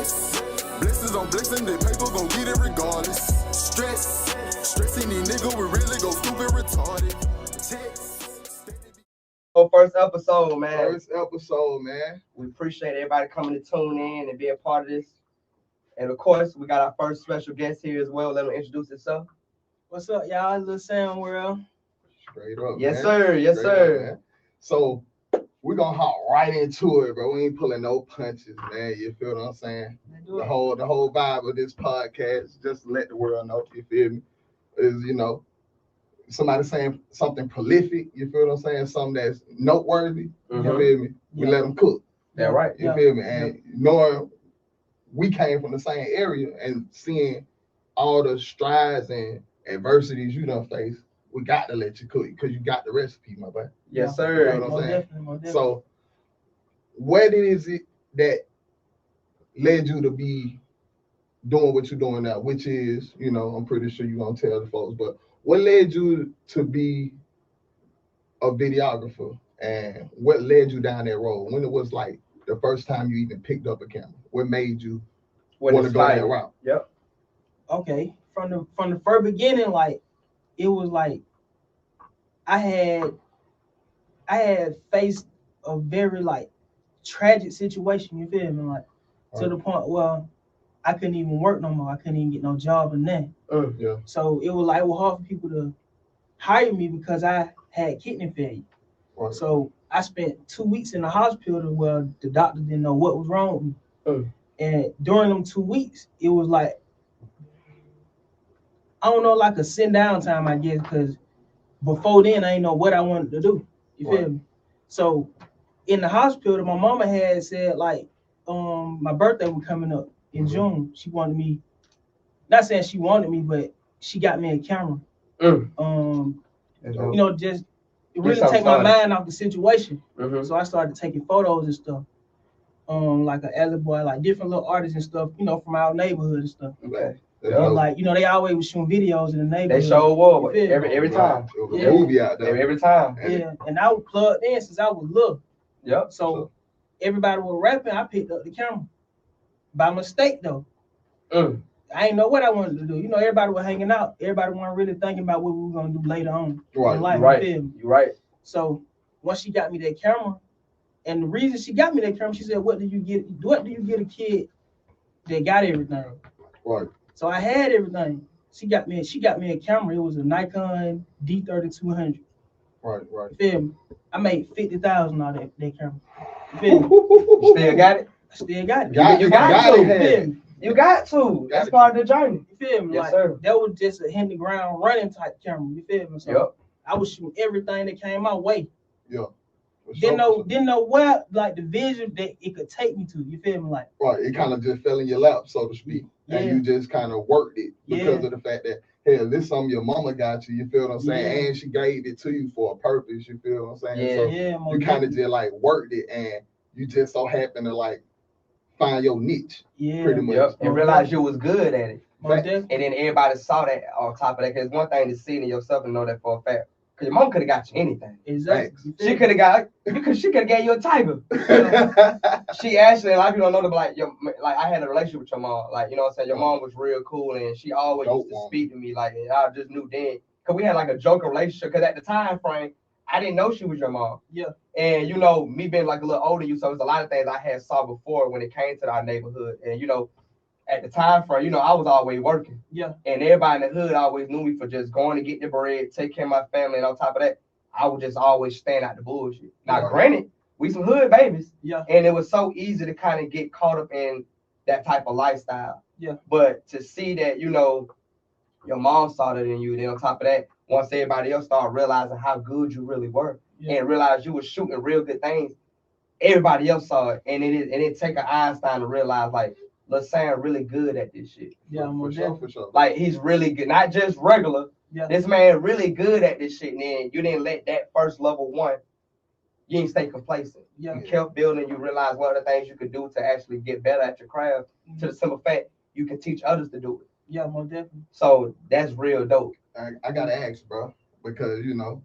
Stress. Blessings on blessings, the paper gon' get it regardless. Stress. Stressing these niggas, we really go stupid retarded. First episode, man. First episode, man. We appreciate everybody coming to tune in and be a part of this. And of course, we got our first special guest here as well. Let him introduce himself. What's up, y'all? Lil Sam world. Straight up, Yes, man. sir. Yes, Straight sir. Up, so we're gonna hop right into it, bro. We ain't pulling no punches, man. You feel what I'm saying? The whole vibe of this podcast, just to let the world know, you feel me, is, you know, somebody saying something prolific, you feel what I'm saying? Something that's noteworthy, you feel me? We let them cook. Yeah, right. You feel me? And knowing we came from the same area and seeing all the strides and adversities you done faced, we got to let you cook because you got the recipe, my boy. Yes, sir. You know what I'm saying? Definitely. So, what is it that led you to be doing what you're doing now? Which is, you know, I'm pretty sure you're going to tell the folks, but what led you to be a videographer and what led you down that road? When it was like the first time you even picked up a camera? What made you want to go that route? Yep. Okay. From the first beginning, like it was like I had faced a very like tragic situation, you feel me? Like to the point where I couldn't even work no more. I couldn't even get no job or nothing. Yeah. So it was hard for people to hire me because I had kidney failure. Right. So I spent 2 weeks in the hospital where the doctor didn't know what was wrong with me. And during them 2 weeks, it was like, I don't know, like a sit down time, I guess, because before then, I didn't know what I wanted to do. You feel me? So in the hospital, my mama had said, like, my birthday was coming up in June. She wanted me, not saying she wanted me, but she got me a camera. You know, just really take my mind off the situation. So I started taking photos and stuff. Like an alley boy, like different little artists and stuff, you know, from our neighborhood and stuff. Okay. And like, you know, they always was shooting videos in the neighborhood. They show up every time. Movie out there. Every time. Yeah, and I was plugged in since I was little. Yep. So everybody was rapping, I picked up the camera. By mistake though. I didn't know what I wanted to do. You know, everybody was hanging out. Everybody wasn't really thinking about what we were gonna do later on in life. You're right. So once she got me that camera, and the reason she got me that camera, she said, What do you get a kid that got everything? Right. So I had everything. She got me a camera. It was a Nikon D3200. Right. You feel me? I made $50,000 out of that camera. You feel me? You still got it? I still got it. You got it. You got to. That's part of the journey. You feel me? Yes, like sir. that was just a hit the ground running type camera. You feel me? So I was shooting everything that came my way. Yeah. Didn't know where like the vision that it could take me to. You feel me? Like it kind of just fell in your lap, so to speak. And you just kind of worked it because of the fact that, hey, this is something your mama got you feel what I'm saying? And she gave it to you for a purpose, you feel what I'm saying? So you kind of just like worked it and you just so happen to like find your niche pretty much. And realize you was good at it. And then everybody saw that on top of that, because one thing to see it in yourself and know that for a fact. Because your mom could have got you anything. Exactly. She could have gave you a tiger. She actually, a lot of people don't know that, like I had a relationship with your mom. Like, you know what I'm saying? Your mom was real cool and she always used to speak to me. Like, and I just knew then. Because we had like a joking relationship. Because at the time frame, I didn't know she was your mom. Yeah. And, you know, me being like a little older than you, so there's a lot of things I had saw before when it came to our neighborhood. And, you know, at the time frame, you know, I was always working. Yeah. And everybody in the hood always knew me for just going to get the bread, take care of my family, and on top of that, I would just always stand out the bullshit. Now, granted, we some hood babies. Yeah. And it was so easy to kind of get caught up in that type of lifestyle. Yeah. But to see that, you know, your mom saw that in you, then on top of that, once everybody else started realizing how good you really were and realized you were shooting real good things, everybody else saw it. And it take an Einstein to realize, like, Lil Sam really good at this shit. Yeah, for sure. Like, he's really good, not just regular. Yeah. This man really good at this shit. And then you didn't let that first level one, you didn't stay complacent. Yeah. You kept building. You realized what other things you could do to actually get better at your craft. To the simple fact, you can teach others to do it. Yeah, most definitely. So that's real dope. I gotta ask, bro, because you know,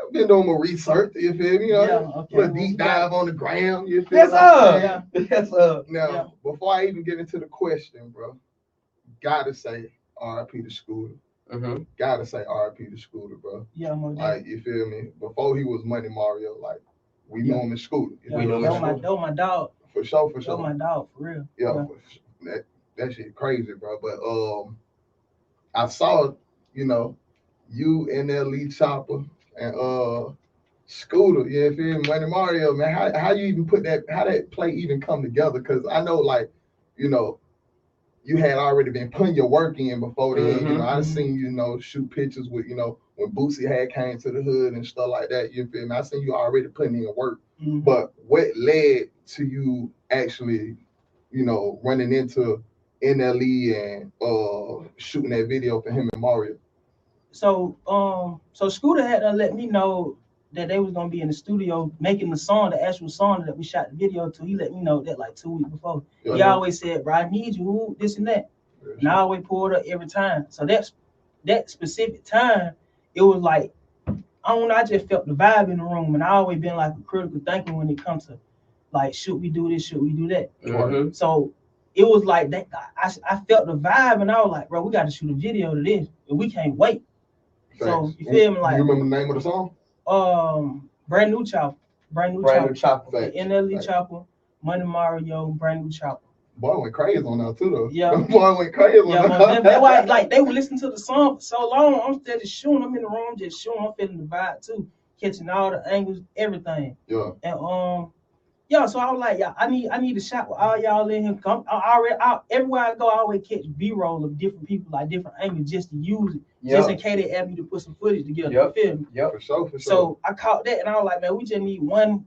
I've been doing my research, you feel me? Yeah, okay. Little deep dive on the gram, you feel Yes, what I'm sir. saying? Yes, sir. Now, before I even get into the question, bro, gotta say R.I.P. to Scooter. Mm-hmm. Gotta say R.I.P. to Scooter, bro. Yeah, Like, you feel me? Before he was Money Mario, like, we knew him as Scooter. Yeah, We know that was my dog. For sure. That was my dog, for real. Yeah. That shit crazy, bro. But I saw, you know, you and that Lee Chopper and Scooter, yeah, feel me? Money Mario, man. How you even put that? How that play even come together? Because I know, like, you know, you had already been putting your work in before then. Mm-hmm. You know, I seen you know shoot pictures with when Boosie had came to the hood and stuff like that. You feel me? I seen you already putting in your work. Mm-hmm. But what led to you actually, running into NLE and shooting that video for him and Mario? So Scooter had to let me know that they was gonna be in the studio making the song, the actual song that we shot the video to. He let me know that like 2 weeks before. He always said, "Bro, I need you, this and that." And I always pulled up every time. So that specific time, it was like, I don't know, I just felt the vibe in the room, and I always been like a critical thinker when it comes to like, should we do this, should we do that? Mm-hmm. So it was like that. I felt the vibe, and I was like, bro, we got to shoot a video to this, and we can't wait. Thanks. So you feel me? Like, you remember the name of the song? Brand New Chopper. NLE Chopper, Money Mario, Brand New Chopper. Boy went crazy on that too, though. Yeah. Boy went crazy on that. That's why, like, they would listen to the song for so long. I'm steady shooting. I'm in the room just shooting. I'm feeling the vibe too, catching all the angles, everything. Yeah. And so I was like, yeah, I need a shot with all y'all in here. Everywhere I go, I always catch B-roll of different people, like different angles, just to use it, just in case they ask me to put some footage together. You feel me? Yeah, for sure. So I caught that, and I was like, man, we just need one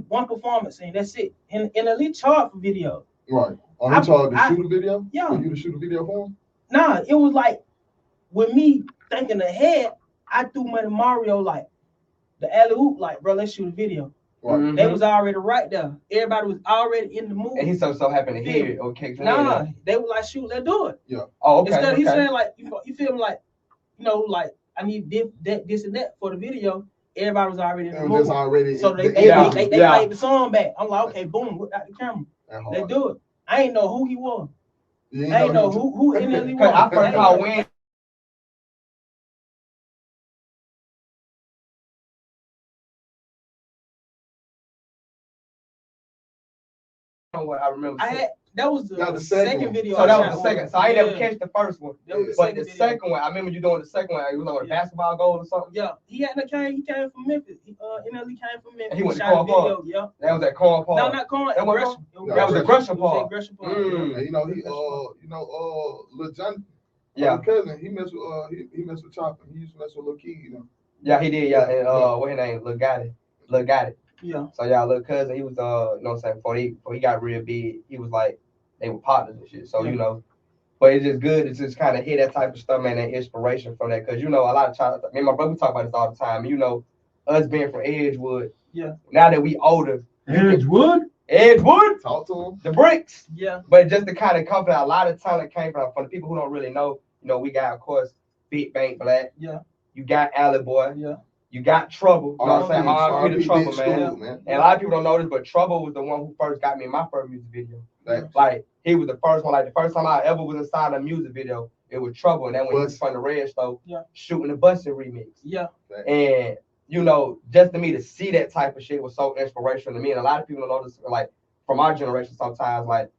performance, and that's it. And Elite charge for video. Right. Oh, he charged to shoot a video? Yeah. For you to shoot a video for him? Nah, it was like, with me thinking ahead, I threw Money Mario like the alley-oop, like, bro, let's shoot a video. Right. Mm-hmm. They was already right there. Everybody was already in the movie. And he so happy to hear it. Okay. Nah, they were like, shoot, let's do it. Yeah. Oh, okay. Instead of he saying like, you feel me, like, like, I need this and that for the video. Everybody was already in the movie. Already. So they played the song back. I'm like, okay, boom, whip out the camera. Let's do it. I ain't know who he was. I ain't know who NLE was. I first called Wayne. What I remember. That was the second video. So that was the second. So I ain't never catch the first one. But the second one, I remember you doing the second one. It was on a basketball goal or something. Yeah, he came from Memphis. NLE came from Memphis. He went to Corn Park. Yeah. That was at Corn Park. No, not Corn. That was Aggression Park. Lil John. Yeah. Cousin, he messed with Chopper. He used to mess with Lil Key, Yeah, he did. Yeah, and what his name? Lil Got It. Yeah. So yeah, little cousin, he was you know what I'm saying, before he got real big, he was like they were partners and shit. So but it's just good to just kind of hear that type of stuff, man, that inspiration from that. Cause a lot of child, me and my brother we talk about this all the time. Us being from Edgewood. Yeah. Now that we older. Edgewood. Talk to him. The bricks. Yeah. But just to kind of come from a lot of talent came from the people who don't really know. We got of course Big Bank Black. Yeah. You got Alley Boy. Yeah. You got Trouble. You know what I'm saying? R.I.P. to Trouble, man. And a lot of people don't know this, but Trouble was the one who first got me in my first music video. Like, he was the first one. Like, the first time I ever was inside a music video, it was Trouble. And then when he was from the Red Stove, shooting the Bustin' remix. Yeah. And, just to me to see that type of shit was so inspirational to me. And a lot of people don't know this, like, from our generation sometimes, like,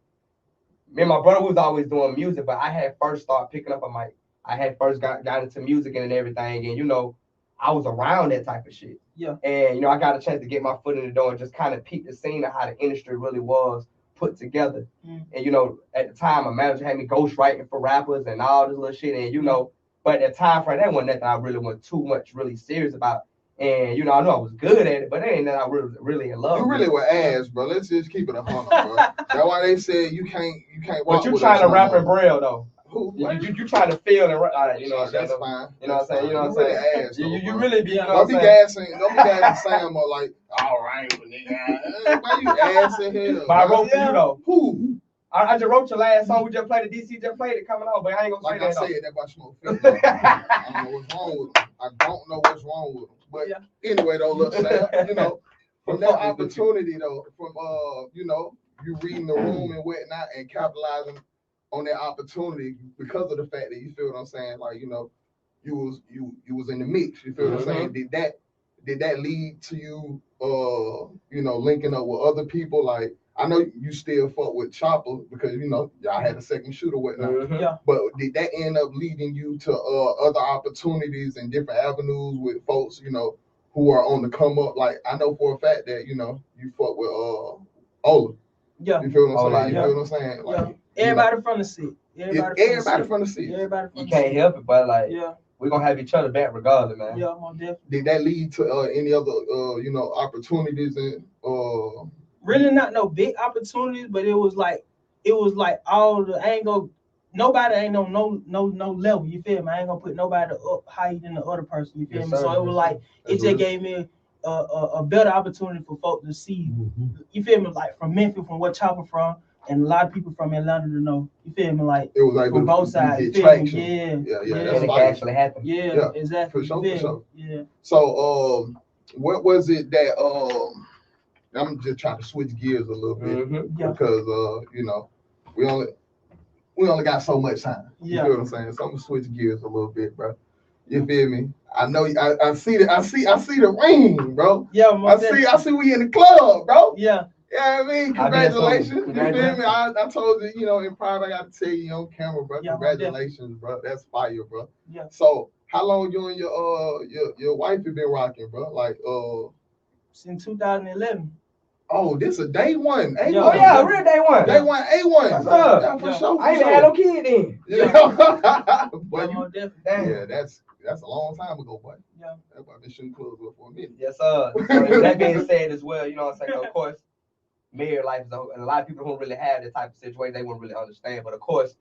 me and my brother was always doing music, but I had first started picking up a mic. I had first got into music and everything. And, I was around that type of shit. Yeah. And, I got a chance to get my foot in the door and just kind of peep the scene of how the industry really was put together. And, at the time, my manager had me ghostwriting for rappers and all this little shit. And, but at the time frame, that wasn't nothing I really was too much really serious about. And, I knew I was good at it, but that ain't nothing I really in love with. You really were ass, bro. Let's just keep it 100, bro. That's why they said you can't But you trying to rap in Braille, though. You trying to feel and that's fine. You know what I'm saying? You really be. Don't be gassing Sam or like, all right, nigga. Why you assing him? But I wrote for you though. Who? I just wrote your last song. We just played the DC. Just played it coming out, but I ain't gonna say that. Like I said, that's why Smoke. I don't know what's wrong with him. But Yeah. anyway, though, look, Sam, you know, from that Fuck with you. opportunity though, from you know, you reading the room and whatnot and capitalizing on that opportunity because of the fact that you feel what I'm saying, like, you know, you was in the mix. You feel what I'm saying? Did that lead to you you know, linking up with other people? Like, I know you still fuck with Chopper because, you know, y'all had a second shooter whatnot. Yeah. But did that end up leading you to other opportunities and different avenues with folks, you know, who are on the come up? Like, I know for a fact that, you know, you fuck with Ola. Yeah. You feel what I'm Ola, saying? You yeah. feel what I'm saying? Like, Yeah. Everybody from the city. everybody from the city. Everybody from You the can't city. help it, but like, Yeah. we're gonna have each other back regardless, man. Yeah, most definitely. Did that lead to any other you know, opportunities and Really not no big opportunities, but it was like all the nobody ain't on no level, you feel me? I ain't gonna put nobody up higher than the other person, you feel Yes, me? sir. So it was like it just gave me a better opportunity for folks to see, you feel me? Like from Memphis, from where Chopper from, and a lot of people from Atlanta to know, you feel me? Like it was like from both sides, you get feel me? traction. Yeah, And That's it can fire. actually happen. yeah, exactly. For sure, you feel for me? sure. Yeah. So what was it that I'm just trying to switch gears a little bit Yeah. because you know, we only got so much time. You Yeah. feel what I'm saying? So I'm gonna switch gears a little bit, bro. You feel me? I know I see the ring, bro. Yeah, I see we in the club, bro. Yeah. Yeah, I mean, I bet so. congratulations. You feel me? I told you, you know, in private, I got to tell you on camera, bro. Yeah, Congratulations, bro. That's fire, bro. Yeah. So, how long you and your wife have been rocking, bro? Like, Since 2011. oh, this a day one. A1. Yeah. Oh yeah, real day one. Day one, A1. That's up. Yeah, for Yeah. sure. I ain't even had no kid then. Yeah. Boy, Yeah, you- most definitely. Damn. yeah, that's a long time ago, boy. Yeah. That's why I've been shooting clubs up for a minute. Yes, sir. So that being said as well, you know what I'm saying? Of course, married life is and a lot of people who don't really have this type of situation, they wouldn't really understand. But of course,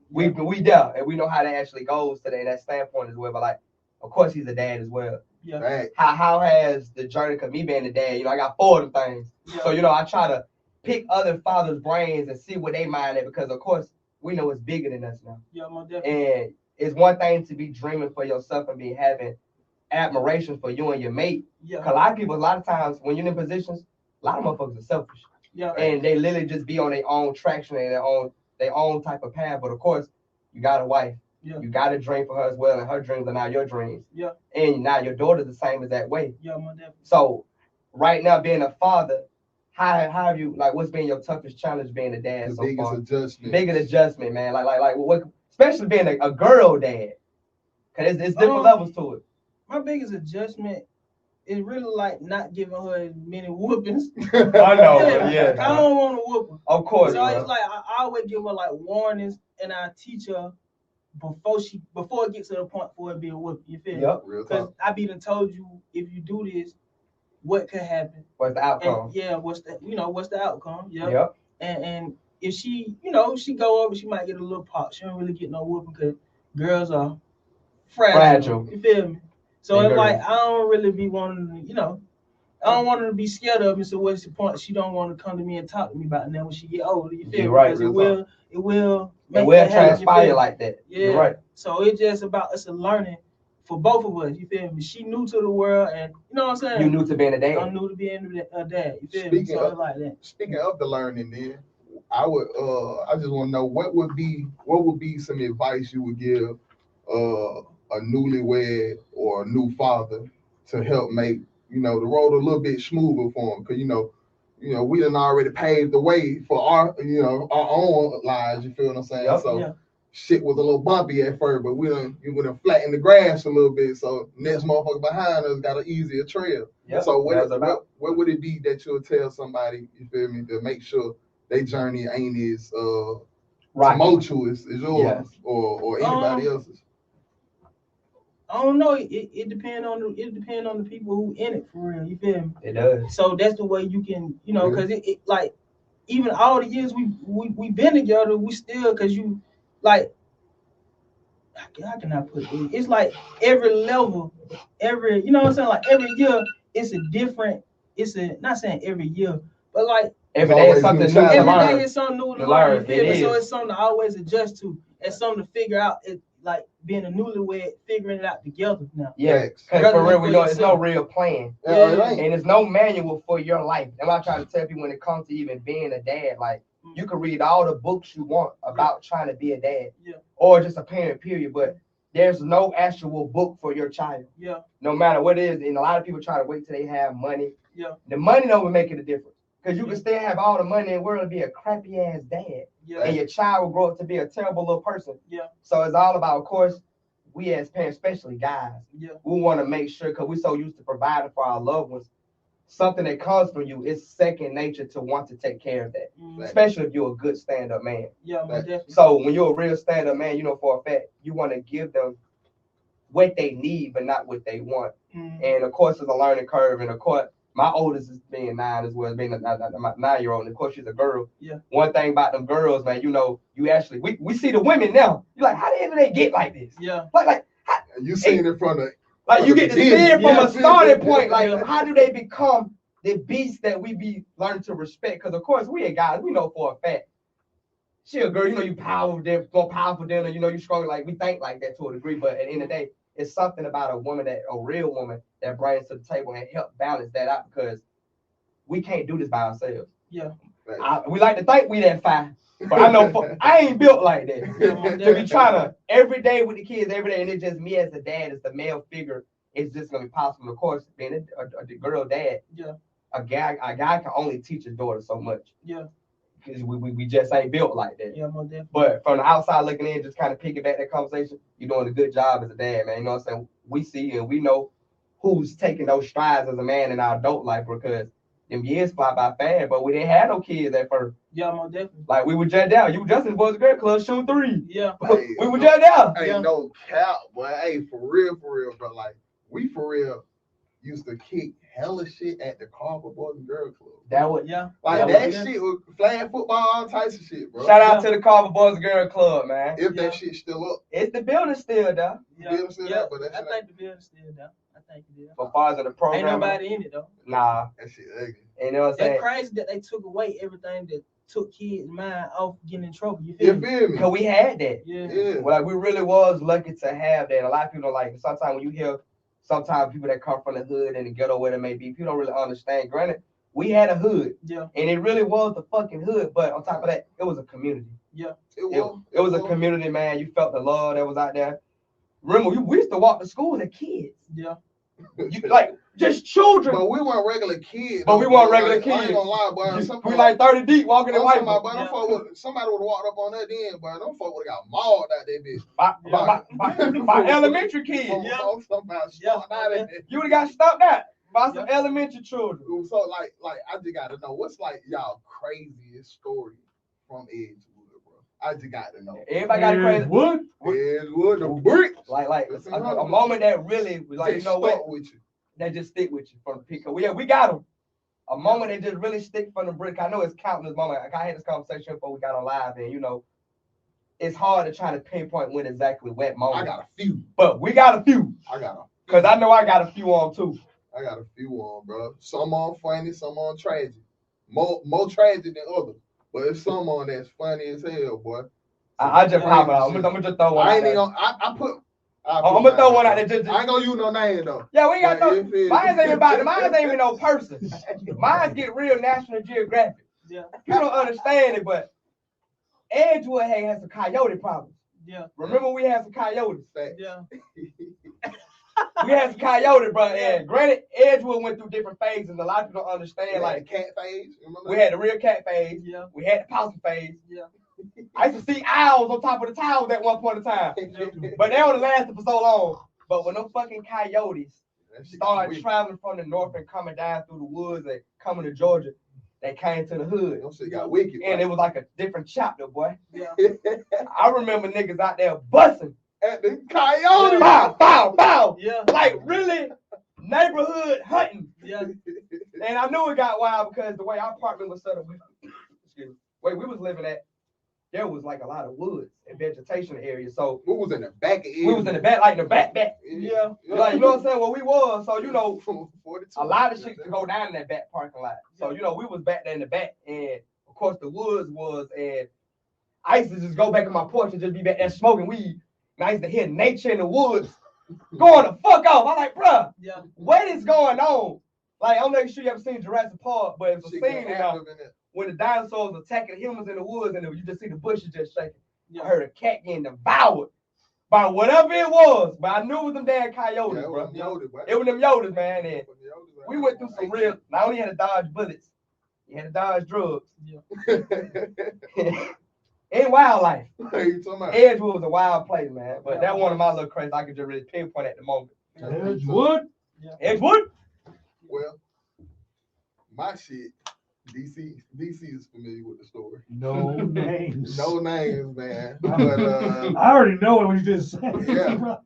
we there and we know how that actually goes today, that standpoint as well. But like, of course, he's a dad as well. Yeah. Right. How has the journey, cause me being a dad, you know, I got 4 of them things. Yeah. So, you know, I try to pick other fathers' brains and see what they mind at because of course we know it's bigger than us now. Yeah, most definitely. And it's one thing to be dreaming for yourself and be having admiration for you and your mate. Yeah. Cause a lot of times when you're in positions, a lot of motherfuckers are selfish. Yeah. And they literally just be on their own traction and their own type of path. But of course, you got a wife. Yeah. You got a dream for her as well, and her dreams are now your dreams. Yeah. And now your daughter's the same as that way. Yeah, most definitely. So right now, being a father, how have you, like, what's been your toughest challenge being a dad The so biggest far? adjustment. Biggest adjustment, man. Like what, especially being a girl dad, cause it's different levels to it. My biggest adjustment is really like not giving her as many whoopings. I know, yeah. I don't want to whoop her. Of course, So bro. it's like I always give her like warnings, and I teach her before it gets to the point for it being whooping. You feel me? Yep. Real Because talk. I be done told you if you do this, what could happen? What's the outcome? And yeah, what's the outcome? Yeah. Yep. And if she, she go over, she might get a little pop. She don't really get no whooping because girls are fragile. You feel me? So They it's very- like I don't really be wanting to, I don't want her to be scared of me. So what's the point? She don't want to come to me and talk to me about it now when she get older. You feel You're me? right, Because real it will It make will that happen, you feel transpire me? like that. Yeah. You're right. So it's just about us learning for both of us. You feel me? She new to the world, and you know what I'm saying. You new to being a dad. I'm new to being a dad. You feel me? Speaking So of- it's like that. Speaking of the learning, then I just want to know what would be some advice you would give a newlywed or a new father to help make the road a little bit smoother for them, because we done already paved the way for our own lives. You feel what I'm saying? Yep. So Yeah. shit was a little bumpy at first, but we done flattened the grass a little bit, so next motherfucker behind us got an easier trail. Yep. So That's about. what would it be that you'll tell somebody, you feel me, to make sure their journey ain't as Right. tumultuous as yours Yes. or anybody else's? I don't know. It depends on the people who in it for real. You feel me? It does. So that's the way you can, because it like even all the years we been together, we still because you like how can I put it? It's like every level, you know what I'm saying? Like every year it's a different. It's not saying every year, but like Every day is something new to every learn. day is something new to To learn. learn, You feel it me? So is. it's something to always adjust to and something to figure out. like being a newlywed, figuring it out together now. Yeah, Facts. because Rather for than real, for we know it's no yourself. real plan. Yeah, it ain't. And there's no manual for your life. And what I try to tell people when it comes to even being a dad, like you can read all the books you want about trying to be a dad, or just a parent, period. But there's no actual book for your child. Yeah. No matter what it is, and a lot of people try to wait till they have money. Yeah. The money don't make it a difference. Because you can still have all the money in the world and be a crappy ass dad. Yeah. And your child will grow up to be a terrible little person. Yeah. So it's all about, of course, we as parents, especially guys, Yeah. we want to make sure, because we're so used to providing for our loved ones, something that comes from you is second nature to want to take care of that. Especially if you're a good stand-up man. Yeah, definitely. So when you're a real stand-up man, you know for a fact, you want to give them what they need, but not what they want. And of course, it's a learning curve. And of course, my oldest is being 9 as well, being my 9-year-old. And of course, she's a girl. Yeah. One thing about them girls, man, you know, you actually, we see the women now. You're like, how the hell do they get like this? Yeah. Like, You seen it from the like you get to see it from a starting point. Like, Yeah. how do they become the beast that we be learning to respect? Because of course, we ain't guys, we know for a fact. She a girl, you know, you more powerful than her, you know, you strong. Like, we think like that to a degree, but at the end of the day, it's something about a real woman that brings to the table and help balance that out, because we can't do this by ourselves. Yeah. We like to think we that fine, but I know I ain't built like that. To be trying to every day with the kids, every day, and it's just me as the dad, as the male figure, it's just gonna be possible. Of course, being a girl dad, a guy can only teach his daughter so much. Yeah. Because we just ain't built like that. Yeah, more definitely. But from the outside looking in, just kind of piggyback that conversation, you're doing a good job as a dad, man. You know what I'm saying? We see and we know who's taking those strides as a man in our adult life, because them years fly by fast, but we didn't have no kids at first. Yeah, more definitely. Like, we were just down. You were just in the Boys and Girls Club shooting 3. Yeah. Hey, we were just down. Ain't no cap, boy. Hey, for real, bro. Like, we for real used to kick hella shit at the Carver Boys and Girls Club. That was Like, yeah, that shit was flag football, all types of shit, bro. Shout out to the Carver Boys and Girls Club, man. If that shit's still up. It's the building still, though. Yeah. Building still Yeah. up, but that I shit think the building's still down. I think it is. As far as in the program. Ain't nobody in it though. Nah. That shit ugly. You know what I'm saying? It's crazy that they took away everything that took kids' mind off getting in trouble. You feel You me? feel me? Because we had that. Yeah. Well, like, we really was lucky to have that. A lot of people don't like, sometimes when you hear sometimes people that come from the hood and the ghetto, where it may be, people don't really understand. Granted, we had a hood. Yeah. And it really was the fucking hood. But on top of that, it was a community. Yeah. It was a community, man. You felt the love that was out there. Remember, we used to walk to school as kids. Yeah. Like, just children. But we weren't regular kids. But we weren't regular I ain't kids. gonna lie, boy. We like 30 deep walking in white. Somebody would have walked up on that then, but them folk would have got mauled out that bitch. By elementary kids. You would have got stopped out by some elementary children. So like I just gotta know what's like y'all craziest story from Edgewood, bro. I just got to know. Everybody got a crazy Edgewood, the brick. Like a moment that really was like, you know what? With you. That just stick with you from the pick. We got them. A moment that just really stick from the brick. I know it's countless moments. Like, I had this conversation before we got on live, and you know, it's hard to try to pinpoint when exactly what moment. I got a few. But we got a few. Because I know I got a few on too. I got a few on, bro. Some on funny, some on tragic. More tragic than others. But it's some on that's funny as hell, boy. I just pop it out. I'm gonna just throw one out there. I'm gonna throw one out there. I ain't gonna use no name though. Yeah, we got no. Mine ain't even no person. Mine get real National Geographic. Yeah. You don't understand it, but Edgewood has some coyote problems. Yeah. Remember we had some coyotes. Yeah. We had some coyotes, bro. And granted, Edgewood went through different phases. A lot of people don't understand. Like cat phase. Remember we had the real cat phase. Yeah. We had the possum phase. Yeah. I used to see owls on top of the towers at one point in time. But they only lasted for so long. But when those fucking coyotes started traveling from the north and coming down through the woods and coming to Georgia, they came to the hood. Them shit got wicked. And it was like a different chapter, boy. Yeah. I remember niggas out there busting. At the coyote. Bow, bow, bow. Yeah. Like really neighborhood hunting. Yeah. And I knew it got wild because the way our apartment was set up, where we was living at, there was like a lot of woods and vegetation areas. So we was in the back of it. We was in the back, like the back. Yeah. Like, you know what I'm saying? Where we was. So, you know, 42. a lot of shit could go down in that back parking lot. So, you know, we was back there in the back. And, of course, the woods was. And I used to just go back on my porch and just be back there smoking weed. Man, I used to hear nature in the woods going the fuck off. I'm like, bruh, what is going on? Like, I'm not sure you ever seen Jurassic Park, but it's a scene in there when the dinosaurs attacking humans in the woods and you just see the bushes just shaking. I heard a cat getting devoured by whatever it was, but I knew it was them damn coyotes, bro. It was them Yodas, man. And we went through some real. Not only had to dodge bullets, you had to dodge drugs. And wildlife. Edgewood was a wild place, man. But that one of my little crazy I could just really pinpoint at the moment. Edgewood? Edgewood? Well, my shit, DC is familiar with the story. No names. No names, man. But I already know what you just said. Yeah.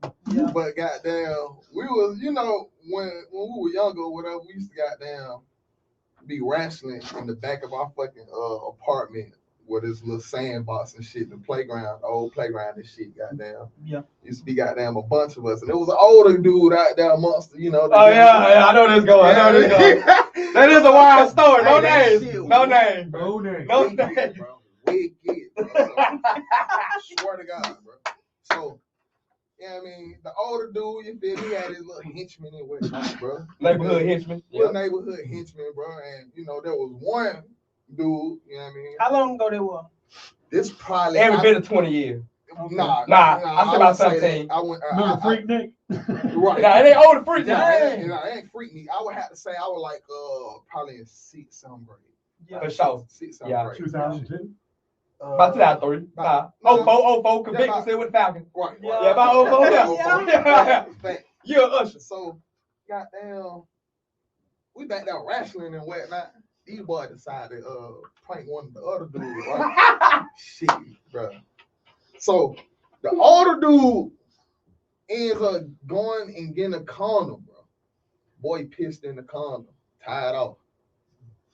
But goddamn, we was, you know, when we were younger or whatever, we used to goddamn be wrestling in the back of our fucking apartment with this little sandbox and shit, the playground, the old playground and shit, goddamn. Yeah. Used to be goddamn a bunch of us. And there was an older dude out there amongst, you know. Oh, yeah, I know this going. That is a wild story. No name. No name. No name. No name. Bro, wicked, bro. Swear to God, bro. So, yeah, I mean, the older dude, you feel me, had his little henchman and whatnot, bro. Neighborhood henchman. Little neighborhood henchman, bro. And, you know, there was one dude, you know what I mean? How long ago they were? This probably Every bit of 20 years. Nah, I said about 17. I went. Remember Freak Nick? Right. Nah, it ain't older freak now. It ain't freak me. I would have to say I was like probably in 6th, 7th grade. Yeah. For sure. 6th, 7th Yeah. grade. 2002. About 2003. Nah. 04, convicted still with Falcon. Right. Yeah, about 04. Yeah. You're an usher. So, goddamn, we back there wrestling and whatnot. These boys decided to prank one of the other dudes, right? Shit, bro. So the older dude ends up going and getting a condom, bro. Boy pissed in the condom, tied off,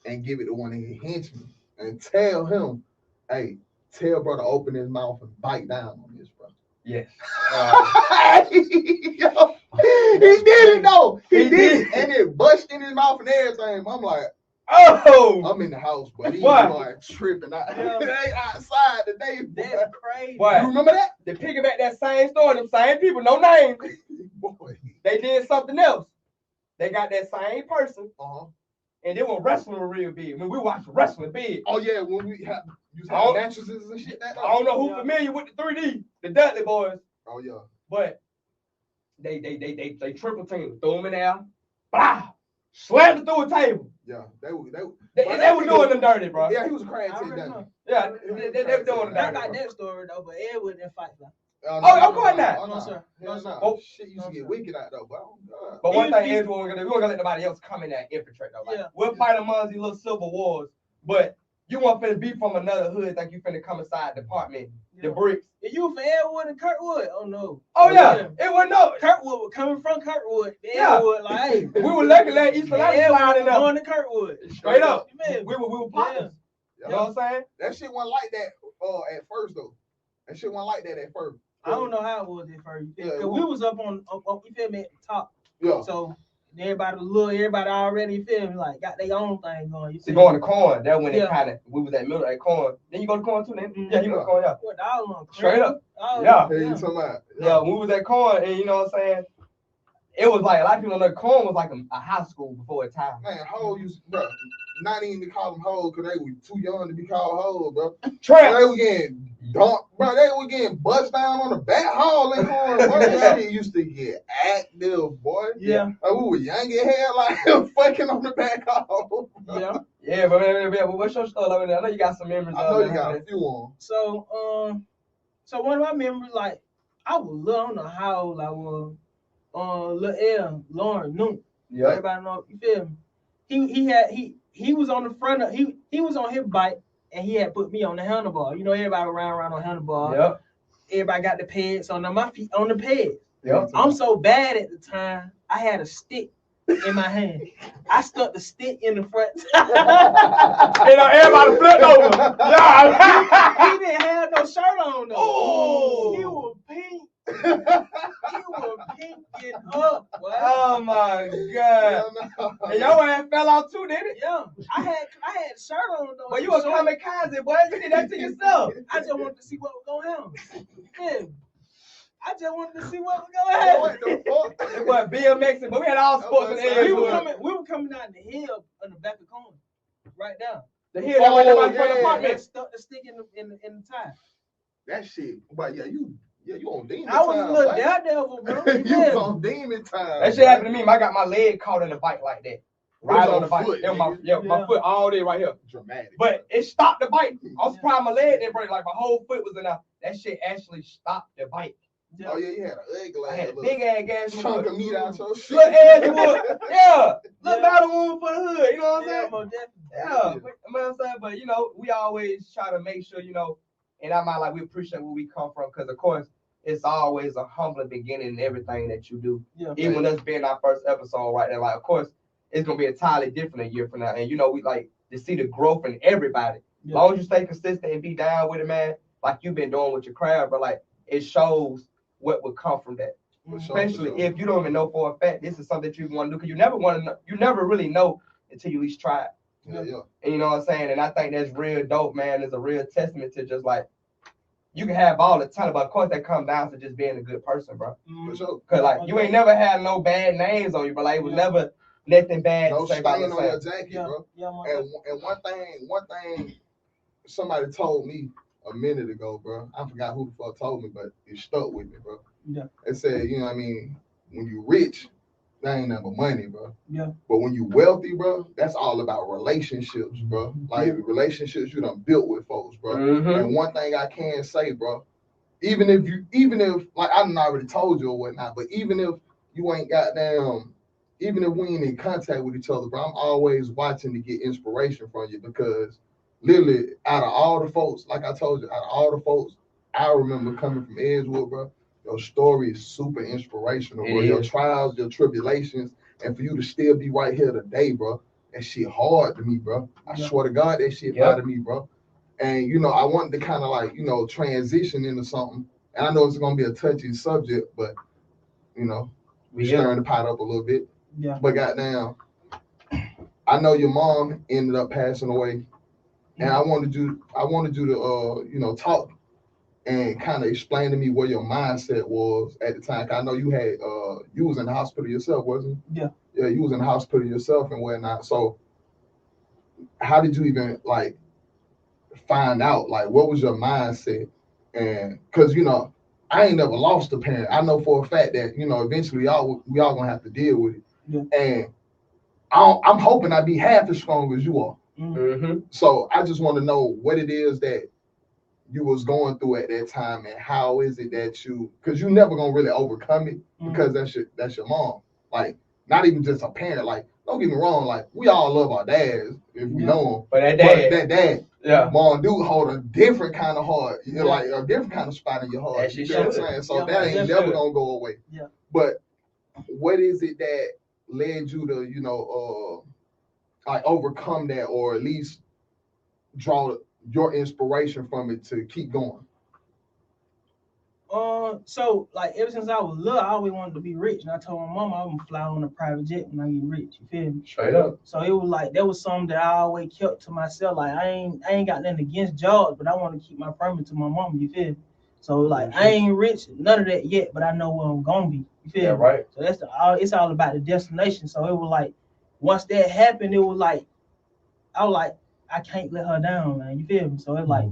and give it to one of his henchmen and tell him, hey, tell brother open his mouth and bite down on this, bro. Yes. Yo, he did it though. He did it, and it bust in his mouth and everything. I'm like, oh, I'm in the house, but he's what? like tripping. They outside today. That's crazy. What? You remember that? They piggyback that same story, them same people, no names. Boy. They did something else. They got that same person, Uh-huh. and they were wrestling real big. When we watched wrestling big. Oh yeah, when we had Oh. mattresses and shit. I don't know who familiar with the 3D, the Dudley boys, Oh yeah. but they triple team, threw them in there, blah, slammed it through a table. Yeah, they They were doing them dirty, bro. Yeah, he was crying I to already that. know. Yeah, they were doing them I dirty. got bro. that story though, but Edward didn't fight though. Oh, of course not. No, sir. No, sir. Oh, Shit used to get wicked out though, but oh God. But one He's- thing is, we're gonna let nobody else come in there and infiltrate though. Like, Yeah. we'll fight amongst these little civil wars, but you want finna be from another hood, think you finna come inside the apartment, the bricks. If you were from Edward and Kirkwood, oh no. Oh yeah, it wasn't no. Kirkwood was coming from Kirkwood. Yeah. Edward, like, hey. We were lucky let East Carolina slide Edward in was there. going to Kirkwood. Straight up. Man, We were partners. Yeah. You know what I'm saying? That shit wasn't like that at first though. That shit wasn't like that at first. I don't know how it was at first. Yeah, Cause we was up on, you feel me, at the top. Yeah. So everybody already, you feel me, like got their own thing going. You See, see, going to corn, that when it Yeah. kind of, we was at middle at corn. Then you go to corn too, then? Mhm. Yeah, you go to corn, yeah. what all on Straight up. Oh, Yeah. Hey, you talking about? Yeah, when we was at corn, and you know what I'm saying? It was like, a lot of people know corn was like a high school before its time. Man, hoes used, bro. Not even to call them hoes because they were too young to be called hoes, bro. Trap. They were getting dumped, bro. They were getting bust down on the back hall in corn. Bro, that shit used to get active, boy. Yeah. Like, we were young as hell, like fucking on the back hall. Bro. Yeah. Yeah, but what's your story? I know you got some memories. I know you got a few on. So one of my memories, like, I was little, I don't know how old I was. Lil L, Lauren Noon. Yeah. Everybody know, you feel me? He was on the front of, he was on his bike and he had put me on the handlebar. You know, everybody around on handlebar. Yep. Everybody got the pads on my feet on the pads. Yep. I'm so bad at the time, I had a stick in my hand. I stuck the stick in the front. You know, everybody flipped over. Yeah. He didn't have no shirt on though. Oh. He was pink. He was pinking up. Boy. Oh my God. No. And your ass fell out too, didn't it? Yeah, I had a shirt on though. But you a kamikaze, boy. You did that to yourself. I just wanted to see what was going on. Yeah. I just wanted to see what was gonna happen. What the fuck? It was BMX, but we had all sports in We We were Edgewood. coming down the hill on the back of corner, right down. The hill that went down Oh, in front of the yeah. apartment. That stuck the stick in the tire. That shit. But yeah, you on demon I was time, a little boy. daredevil, bro. You was Yeah. on demon time. That shit happened to me. I got my leg caught in the bike like that. Right on the bike. Foot, my Yeah. foot all day right here. Dramatic. But it stopped the bike. I was surprised my leg didn't break. Like my whole foot was in there. That shit actually stopped the bike. Oh yeah, you had an ugly I had a little big ass gas chunk of meat out your shit. Little Edgewood. Yeah. Little Yeah. battle wound for the hood. You know what I'm Yeah, saying? most definitely. Yeah. You know what I'm saying? But you know, we always try to make sure, you know, and I'm like, we appreciate where we come from, because of course it's always a humbling beginning in everything that you do. Yeah. Even with us being our first episode right there, like of course it's gonna be entirely different a year from now. And you know, we like to see the growth in everybody. As Yeah. long as you stay consistent and be down with it, man, like you've been doing with your craft, but like it shows what would come from that. For sure, Especially for sure. if you don't even know for a fact this is something that you want to do, because you never want to know, you never really know until you at least try it. Yeah. And you know what I'm saying? And I think that's real dope, man. It's a real testament to just like you can have all the talent, but of course that comes down to just being a good person, bro. For sure. Cause like you ain't never had no bad names on you, but like it was never nothing bad No to say about stain Lil on your Sam. jacket, Yeah. bro. Yeah, most And definitely. one thing somebody told me a minute ago, bro. I forgot who the fuck told me, but it stuck with me, bro. Yeah. It said, you know what I mean, when you rich, that ain't nothing but money, bro. Yeah. But when you wealthy, bro, that's all about relationships, bro. Like relationships you done built with folks, bro. Mhm. And one thing I can say, bro, even if like I done already told you or whatnot, but even if you ain't even if we ain't in contact with each other, bro, I'm always watching to get inspiration from you, because literally out of all the folks, like I told you, out of all the folks, I remember coming from Edgewood, bro. Your story is super inspirational, bro. It Your is. trials, your tribulations, and for you to still be right here today, bro, that shit hard to me, bro. I Yeah. swear to God, that shit hard to me, bro. And you know, I wanted to kind of like, you know, transition into something. And I know it's gonna be a touchy subject, but you know, we stirring the pot up a little bit. Yeah. But goddamn, I know your mom ended up passing away, and I wanted you to you know, talk and kind of explain to me where your mindset was at the time. 'Cause I know you had you was in the hospital yourself, wasn't you? Yeah. Yeah, you was in the hospital yourself and whatnot. So how did you even like find out? Like, what was your mindset? And because you know, I ain't never lost a parent. I know for a fact that, you know, eventually we all gonna have to deal with it. Yeah. And I'm hoping I be half as strong as you are. Mm-hmm. So I just want to know what it is that you was going through at that time, and how is it that you, because you never gonna really overcome it, because that's your mom. Like, not even just a parent. Like, don't get me wrong. Like, we all love our dads if we know them. But that But dad, that dad, yeah. mom do hold a different kind of heart, Yeah. like a different kind of spot in your heart. As You she know what I'm should. saying? So Yeah, that ain't as she never should. gonna go away. Yeah. But what is it that led you to, you know, like overcome that, or at least draw your inspiration from it to keep going? So like ever since I was little, I always wanted to be rich, and I told my mama I'm gonna fly on a private jet when I get rich. You feel me? Straight up. So it was like that was something that I always kept to myself. Like I ain't got nothing against jobs, but I want to keep my promise to my mama. You feel me? So like I ain't rich, none of that yet, but I know where I'm gonna be. You feel Yeah, me? right. So it's all about the destination. So it was like once that happened, it was like I was like I can't let her down, man. You feel me? So it's like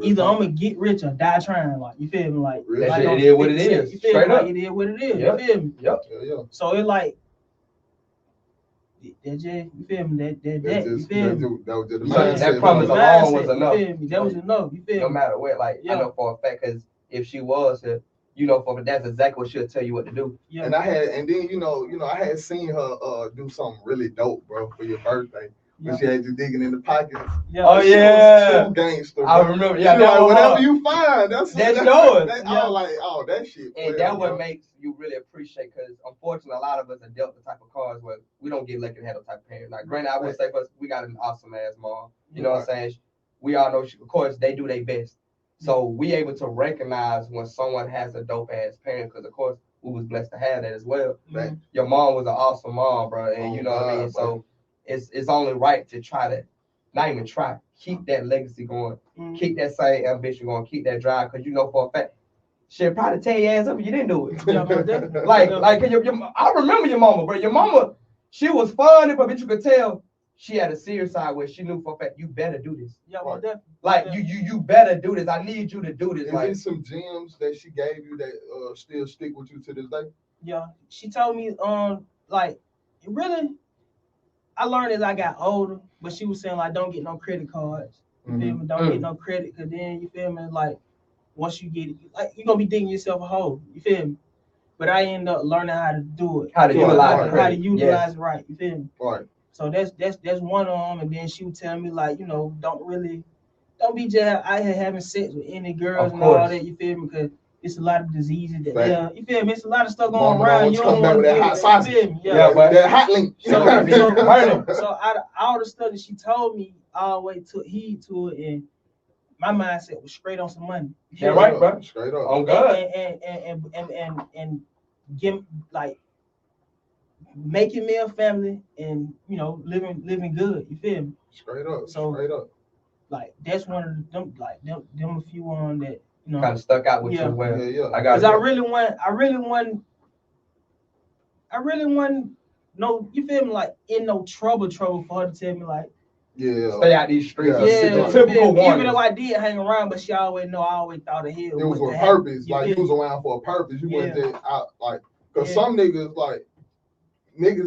either I'm gonna get rich or die trying. Like you feel me? Like, Real like shit. on It is what it 50 is. You feel Straight me? up. Like it is what it is. Yep. You feel me? Yep. Yeah. So it like that just you feel me? That you feel me? That was just the So mindset. that promise bro. alone was Mindset, enough. You feel me? That was enough. You feel No me? matter what, like Yeah. I know for a fact, because if she was here, you know, for that's exactly what she'll tell you what to do. Yeah. And then you know, I had seen her do something really dope, bro, for your birthday. When Yeah. she had you digging in the pockets. Yeah. Oh, She yeah. was too gangster. I bro. remember, She yeah, was that like, was whatever hard. you find, that's yours. I Yeah. was like, oh, that shit. And well, that bro. what makes you really appreciate, because unfortunately a lot of us are dealt the type of cards where we don't get lucky to have those type of parents. Like granted, I would say for us, we got an awesome ass mom. You know what I'm saying? We all know, of course, they do their best. So we able to recognize when someone has a dope ass parent, because of course we was blessed to have that as well. Mhm. Your mom was an awesome mom, bro, and you know what I mean. So it's only right to try to not even try, keep that legacy going, Mhm. keep that same ambition going, keep that drive, because you know for a fact she'll probably tear your ass up if you didn't do it. Yeah, most definitely. Like I remember your mama, bro. Your mama, she was funny, but you could tell she had a serious side where she knew for a fact you better do this. Yeah, most definitely. Like you better do this. I need you to do this. Is Like there some gems that she gave you that still stick with you to this day? Yeah, she told me, like, really, I learned as I got older, but she was saying, like, don't get no credit cards. You feel me? Don't get no credit, because then, you feel me, like, once you get it, like, you're going to be digging yourself a hole. You feel me? But I ended up learning how to do it. How to utilize it. How to utilize it right. You feel me? Right. So that's one of them. And then she would tell me, like, you know, don't be just out here having sex with any girls and all that. You feel me? Because it's a lot of diseases that you feel me? It's a lot of stuff going around. You don't want to get hot you feel me? Yeah, but that hot link. So out of all the stuff that she told me, I always took heed to it, and my mindset was straight on some money. Yeah, right, bro. Straight up. On God. And give, like, making me a family and, you know, living good. You feel me? Straight up. So, straight up. Like, that's one of them, like, them a few on that, you know, kind of stuck out with you. Well, yeah. I got. Because I really want. No, you feel me? Like, in no trouble for her to tell me, like, stay out these streets. Yeah, typical one. Even though I did hang around, but she always know I always thought of him. It was for a purpose. Like, you was around for a purpose. You wasn't just out, like, because some niggas, like,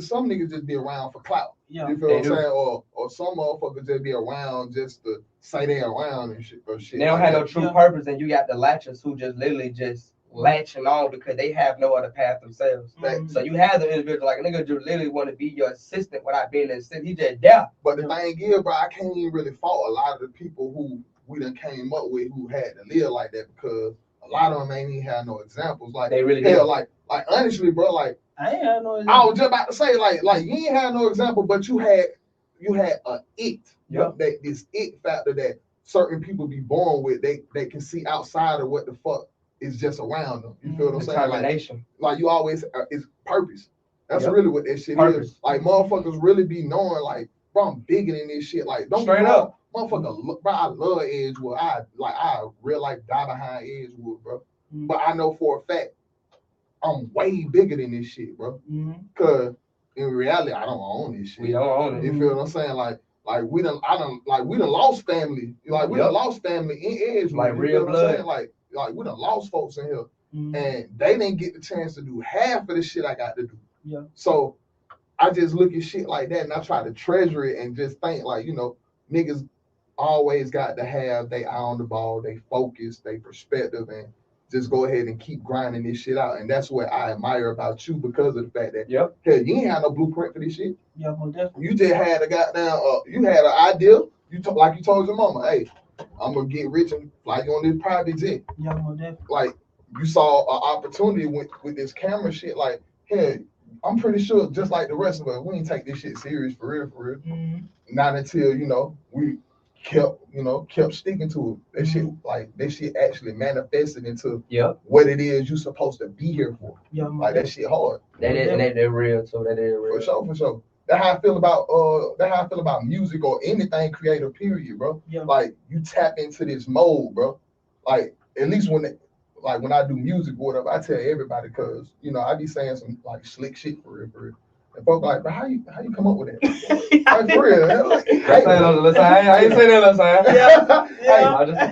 some niggas just be around for clout. Yeah. You feel what I'm saying? Or some motherfuckers just be around just to say they around and shit. They don't have no true purpose, and you got the latchers who just literally just latching on because they have no other path themselves. So you have the individual, like a nigga just literally want to be your assistant without being an assistant. He just there. But the thing is, bro, I can't even really fault a lot of the people who we done came up with who had to live like that, because a lot of them ain't even have no examples. Like, they really like honestly, bro, like, I ain't have no example. I was just about to say, like you ain't have no example, but you had a it. Yep. That this it factor that certain people be born with. They can see outside of what the fuck is just around them. You feel what I'm saying? Determination. Like you always it's purpose. That's really what that shit is. Like, motherfuckers really be knowing, like, bro, I'm bigger than this shit. Like, don't straight up. Motherfucker, bro, I love Edgewood. I real life die behind Edgewood, bro. But I know for a fact I'm way bigger than this shit, bro. Cause in reality, I don't own this shit. We don't own it. You feel what I'm saying? Like we done lost family. Like, we done lost family in Edgewood. Like, real blood. Like we done lost folks in here, and they didn't get the chance to do half of the shit I got to do. Yeah. So I just look at shit like that, and I try to treasure it and just think, like, you know, niggas always got to have they eye on the ball, they focus, they perspective, and just go ahead and keep grinding this shit out. And that's what I admire about you, because of the fact that hell, you ain't had no blueprint for this shit. Yeah, well, definitely. You just had a goddamn you had an idea. Like you told your mama, hey, I'm gonna get rich and fly you on this private jet. Yeah, well, definitely. Like, you saw an opportunity with this camera shit. Like, hey, I'm pretty sure, just like the rest of us, we ain't take this shit serious for real. Not until, you know, we kept sticking to it. That shit, like, that shit actually manifested into what it is you supposed to be here for. Yeah, like, that shit hard. That is real, so that is real. For sure. That's how I feel about music or anything creative, period, bro. Yeah. Like, you tap into this mode, bro. Like, at least when I do music or whatever, I tell everybody, cause, you know, I be saying some, like, slick shit for real. And folks like, bro, how you come up with that? Like, for real. Like, I ain't say that, Lil Sam.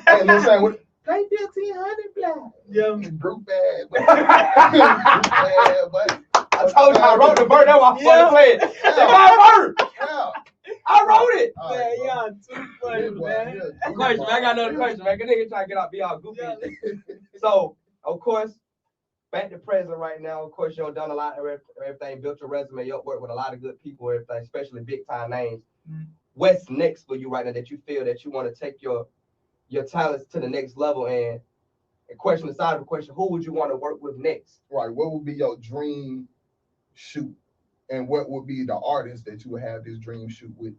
Hey, Lil Sam, what? Pay 1,500 black. Yeah. Group bad, but I told you I wrote the verse. That's why I'm fucking playing. It's my verse. I wrote it. Man, y'all too funny, man. Question, man. I got another question, man. Cause nigga trying to get out, be all goofy. So, of course, back to present right now. Of course, you've done a lot of everything, built your resume, you worked with a lot of good people, everything, especially big time names. What's next for you right now that you feel that you want to take your talents to the next level? And a question aside of the question, who would you want to work with next? Right. What would be your dream shoot? And what would be the artist that you would have this dream shoot with?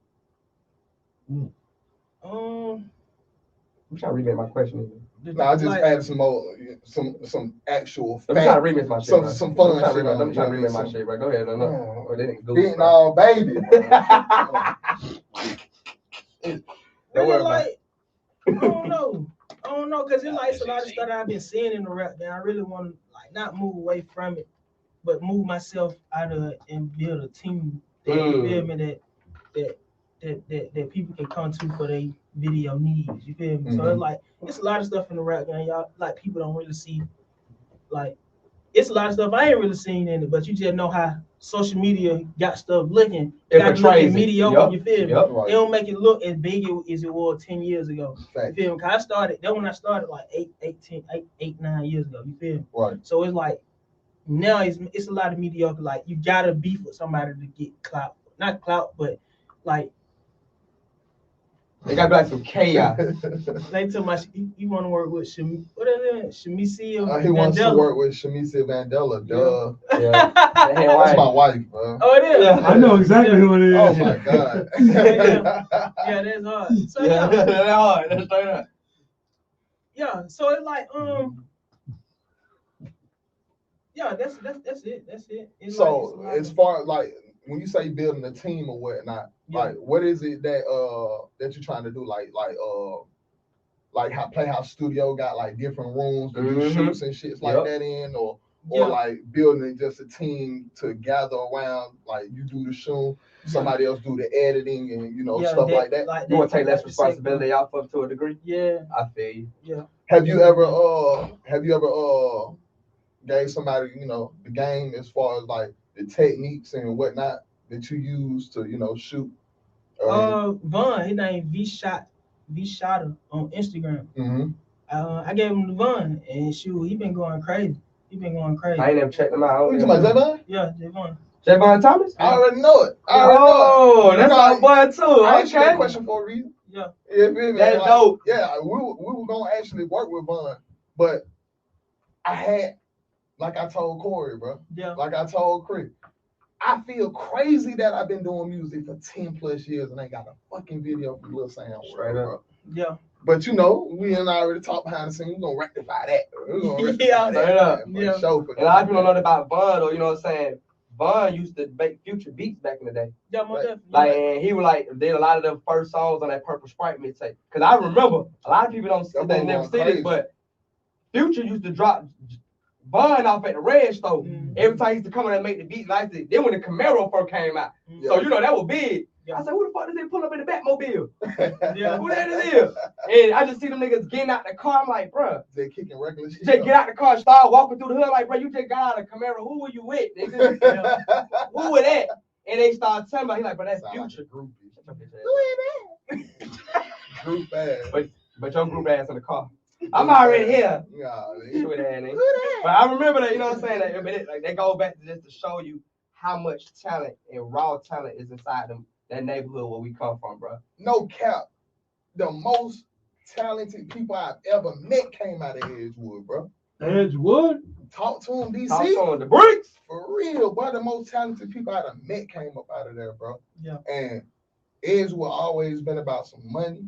I'm trying to remake my question. No, I just added some more, some actual facts. I'm trying to remix my shit. Some fun shit. I'm trying to remix my shit, bro. Go ahead. Getting all baby. Really, like, I don't know. don't know, cause it's a lot of stuff that I've been seeing in the rap that I really want to like not move away from it, but move myself out of it and build a team that you feel me that people can come to for their video needs. You feel me? So it's a lot of stuff in the rap game, y'all. Like people don't really see. Like it's a lot of stuff I ain't really seen in it, but you just know how social media got stuff looking. It got looking portrays it. mediocre. Yep. You feel me? Yep. Right. It don't make it look as big as it was 10 years ago. Fact. You feel me? Cause I started. That when I started like 9 years ago. You feel me? Right. So it's like now it's a lot of mediocre. Like you gotta beef with somebody to get clout. Not clout, but like They got back some chaos. they told my you want to work with what is it? Shamisia He wants to Vandella. work with Shamisia Vandella. Duh. Yeah. That's my wife, bro. Oh, it is. Yeah. I know exactly who it is. Oh my god. Yeah, that's hard. So Yeah, that's hard. That's straight up. yeah. So it's like yeah, that's it. That's it. It's So like, as far as like when you say building a team or whatnot, like what is it that that you're trying to do? Like how Playhouse Studio got like different rooms to do shoots and shit like that in, or like building just a team to gather around, like you do the shoot, somebody else do the editing and stuff like that. You want to take less responsibility off of to a degree? Yeah. I feel you. Yeah. Have you ever gave somebody the game as far as like the techniques and whatnot that you use to shoot? Vaughn, his name V Shotter on Instagram. Mm-hmm. I gave him the Vaughn, and shoot, he been going crazy. I ain't never checked him out. What you talking about, Javon? Yeah, Javon. Javon Thomas? I already know it. That's my boy too. I asked you that Okay. question for a reason. Yeah. That's dope. Yeah, we were gonna actually work with Vaughn, but I had, like I told Corey, bro. Yeah. Like I told Chris, I feel crazy that I've been doing music for 10 plus years and ain't got a fucking video from Lil Sam. Straight up. Bro. Yeah. But we and I already talked behind the scenes. We're gonna rectify that. We're gonna rectify Yeah. that. Straight up. Man, for Yeah. sure. And a lot of people don't know about Vaughn, though, you know what I'm saying? Vaughn used to make Future beats back in the day. Yeah, most definitely. Like, and he was like, did a lot of the first songs on that Purple Sprite mixtape. Because I remember, a lot of people they never see this, but Future used to drop Vaughn off at the Red Store. Every time he used to come in and make the beats like this. Then when the Camaro first came out, so that was big. Yeah. I said, who the fuck does they pull up in the Batmobile? Yeah. Who that is? And I just see them niggas getting out the car. I'm like, bruh, They kicking regular shit. just get out the car, start walking through the hood. Like, bro, you just got out of Camaro. Who were you with, nigga? Who were that? And they start telling me, he like, but that's Future. Group Group ass. But your group ass in the car. I'm already here. Yeah, With that, nigga. But I remember that, you know what I'm saying? Like, they go back to just to show you how much talent and raw talent is inside that neighborhood where we come from, bro. No cap. The most talented people I've ever met came out of Edgewood, bro. Edgewood? Talk to them, DC. Talk to them, the bricks. For real, bro. The most talented people I've met came up out of there, bro. Yeah. And Edgewood always been about some money,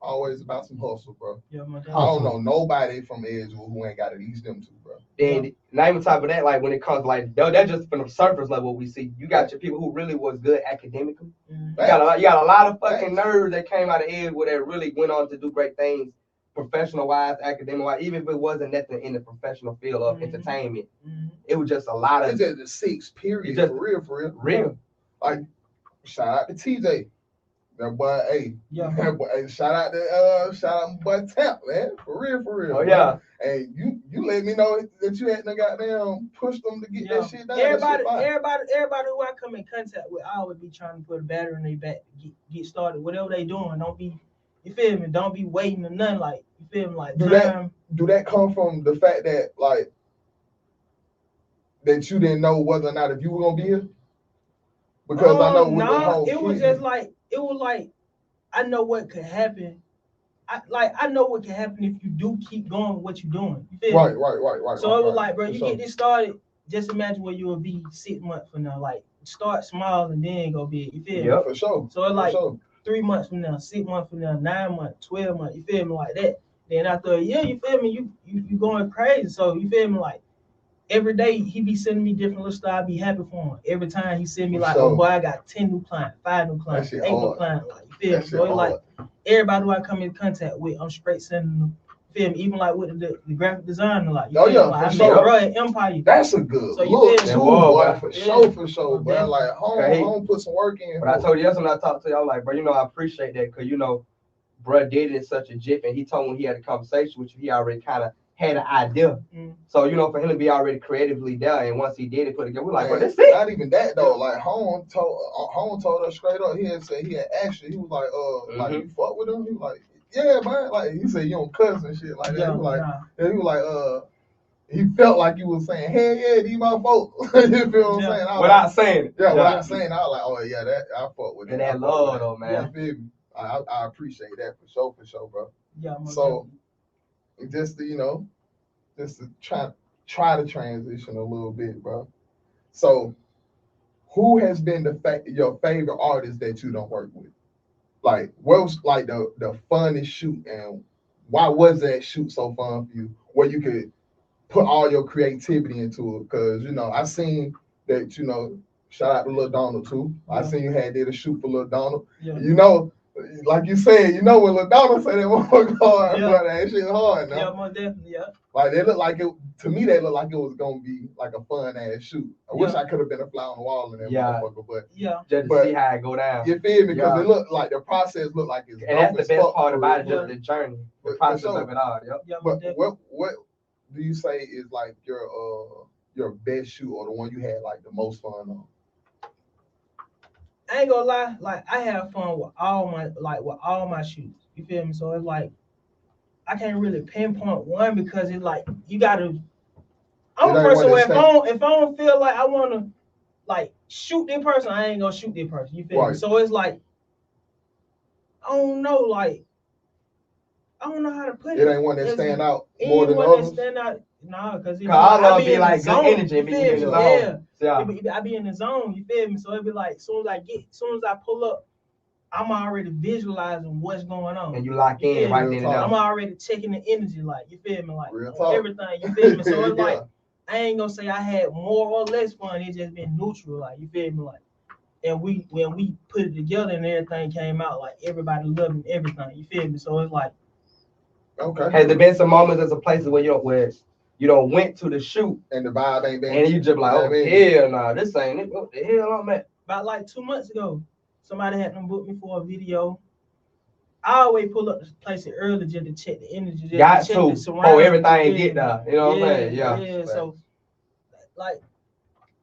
always about some hustle, bro. Yeah, most I definitely. don't know nobody from Edgewood who ain't got at least them two, bro. And not even top of that, like when it comes to like that's just from the surface level we see. You got your people who really was good academically. You got a lot of fucking nerds that came out of Edgewood that really went on to do great things, professional wise, academic wise. Even if it wasn't nothing in the professional field of entertainment, it was just a lot of It's just the six period, just for real. Like, shout out to TJ. That boy, hey. Yeah. That boy, hey, shout out my boy Tamp, man. For real. Oh yeah. And you let me know that you had to goddamn push them to get that shit done. Everybody who I come in contact with, I always be trying to put a battery in their back to get started. Whatever they doing, don't be, you feel me? Don't be waiting or nothing. Like, you feel me? Like, do that come from the fact that like that you didn't know whether or not if you were gonna be here? Because I know with the whole it was just like I know what could happen. I know what can happen if you do keep going what you're doing. You feel me? Right. So it was like, bro, you get this started. Just imagine where you will be 6 months from now. Like, start small and then go big. You feel me? Yeah, for sure. So it's like 3 months from now, 6 months from now, 9 months, 12 months. You feel me? Like that. Then after a year, you feel me? You going crazy. So you feel me? Like every day he be sending me different little stuff. I be happy for him. Every time he send me like, oh boy, I got 10 new clients, 5 new clients, 8 new clients. Like, you feel me? So it's like everybody who I come in contact with, I'm straight sending them. Feel me? Even like with the graphic designer, like you Oh, feel yeah, me? Like, for I sure. met bro at Empire. That's a good So you look feel me? too, Whoa, boy. bro. For Yeah. sure, bro. Definitely. Like home put some work in. But I told you that's when I talked to you. I was like, bro, I appreciate that because bruh did it in such a jiff, and he told me when he had a conversation with you, he already kind of had an idea. So for him to be already creatively there, and once he did it, put it together, we're like, bro, that's it. Not even that though. Like home told us straight up. He had said he had asked you. He was like, like you fuck with him. He was like, yeah, man. Like he said, you don't cuss and shit like that. Yeah, He was like, nah. he was like, he felt like he was saying, "Hey, yeah, these my folks." You feel what I'm saying? Without saying it. Without saying, I was like, "Oh yeah, that I fuck with And that." that love though, man. You feel me? I appreciate that for sure, bro. Yeah. So just to just to try to transition a little bit, bro. So, who has been your favorite artist that you don't work with? Like, what was like the funnest shoot, and why was that shoot so fun for you? Where you could put all your creativity into it, because I seen that shout out to Lil Donald too. I seen you did a shoot for Lil Donald. Like you said, when Lil Donald said that motherfucker hard, bro, that shit hard. Yeah, most definitely. Yeah. Like they look like it to me. They look like it was gonna be like a fun ass shoot. I wish I could have been a fly on the wall in that motherfucker, but just to see how it go down. You feel me? Because it look like the process look like it's. And that's the best part about it, just the journey, the process of it all. But what do you say is like your best shoot, or the one you had like the most fun on? I ain't gonna lie, like I have fun with all my shoots. You feel me? So it's like I can't really pinpoint one because it's like you gotta. I'm a person where if I don't feel like I wanna like shoot this person, I ain't gonna shoot this person. You feel me? So it's like I don't know how to put it. It ain't one that stand out more than others. Nah, because I love be like good energy. Be in the zone. I be in the zone. You feel me? So it be like, as soon as I pull up, I'm already visualizing what's going on. And you lock in right then and there. I'm already checking the energy, like you feel me, like everything. You feel me? So it's like I ain't gonna say I had more or less fun. It just been neutral, like you feel me, like. And when we put it together and everything came out, like everybody loving everything. You feel me? So it's like. Okay. Has there been some moments as a places where you don't went to the shoot and the vibe ain't been, and you just like, oh hell nah, this ain't it. What the hell I'm at? About like 2 months ago, somebody had them book me for a video. I always pull up the place early just to check the energy. Got to. Oh, everything get there. You know what I'm saying? Yeah. So like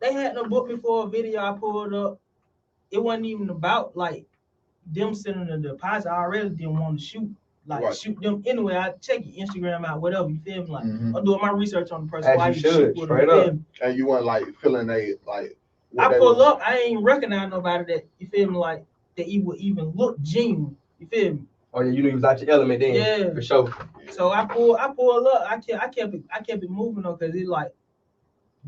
they had them book me for a video. I pulled up. It wasn't even about like them sending a deposit. I already didn't want to shoot. Like shoot them anyway. I check your Instagram out, whatever. You feel me? Like I'm doing my research on the person. As you should, straight up. And you weren't like feeling like. I pull up. I ain't recognize nobody that you feel me like that even look genuine. You feel me? Oh yeah, you knew you was out your element then. Yeah, for sure. So I pull up. I kept it moving though, because it like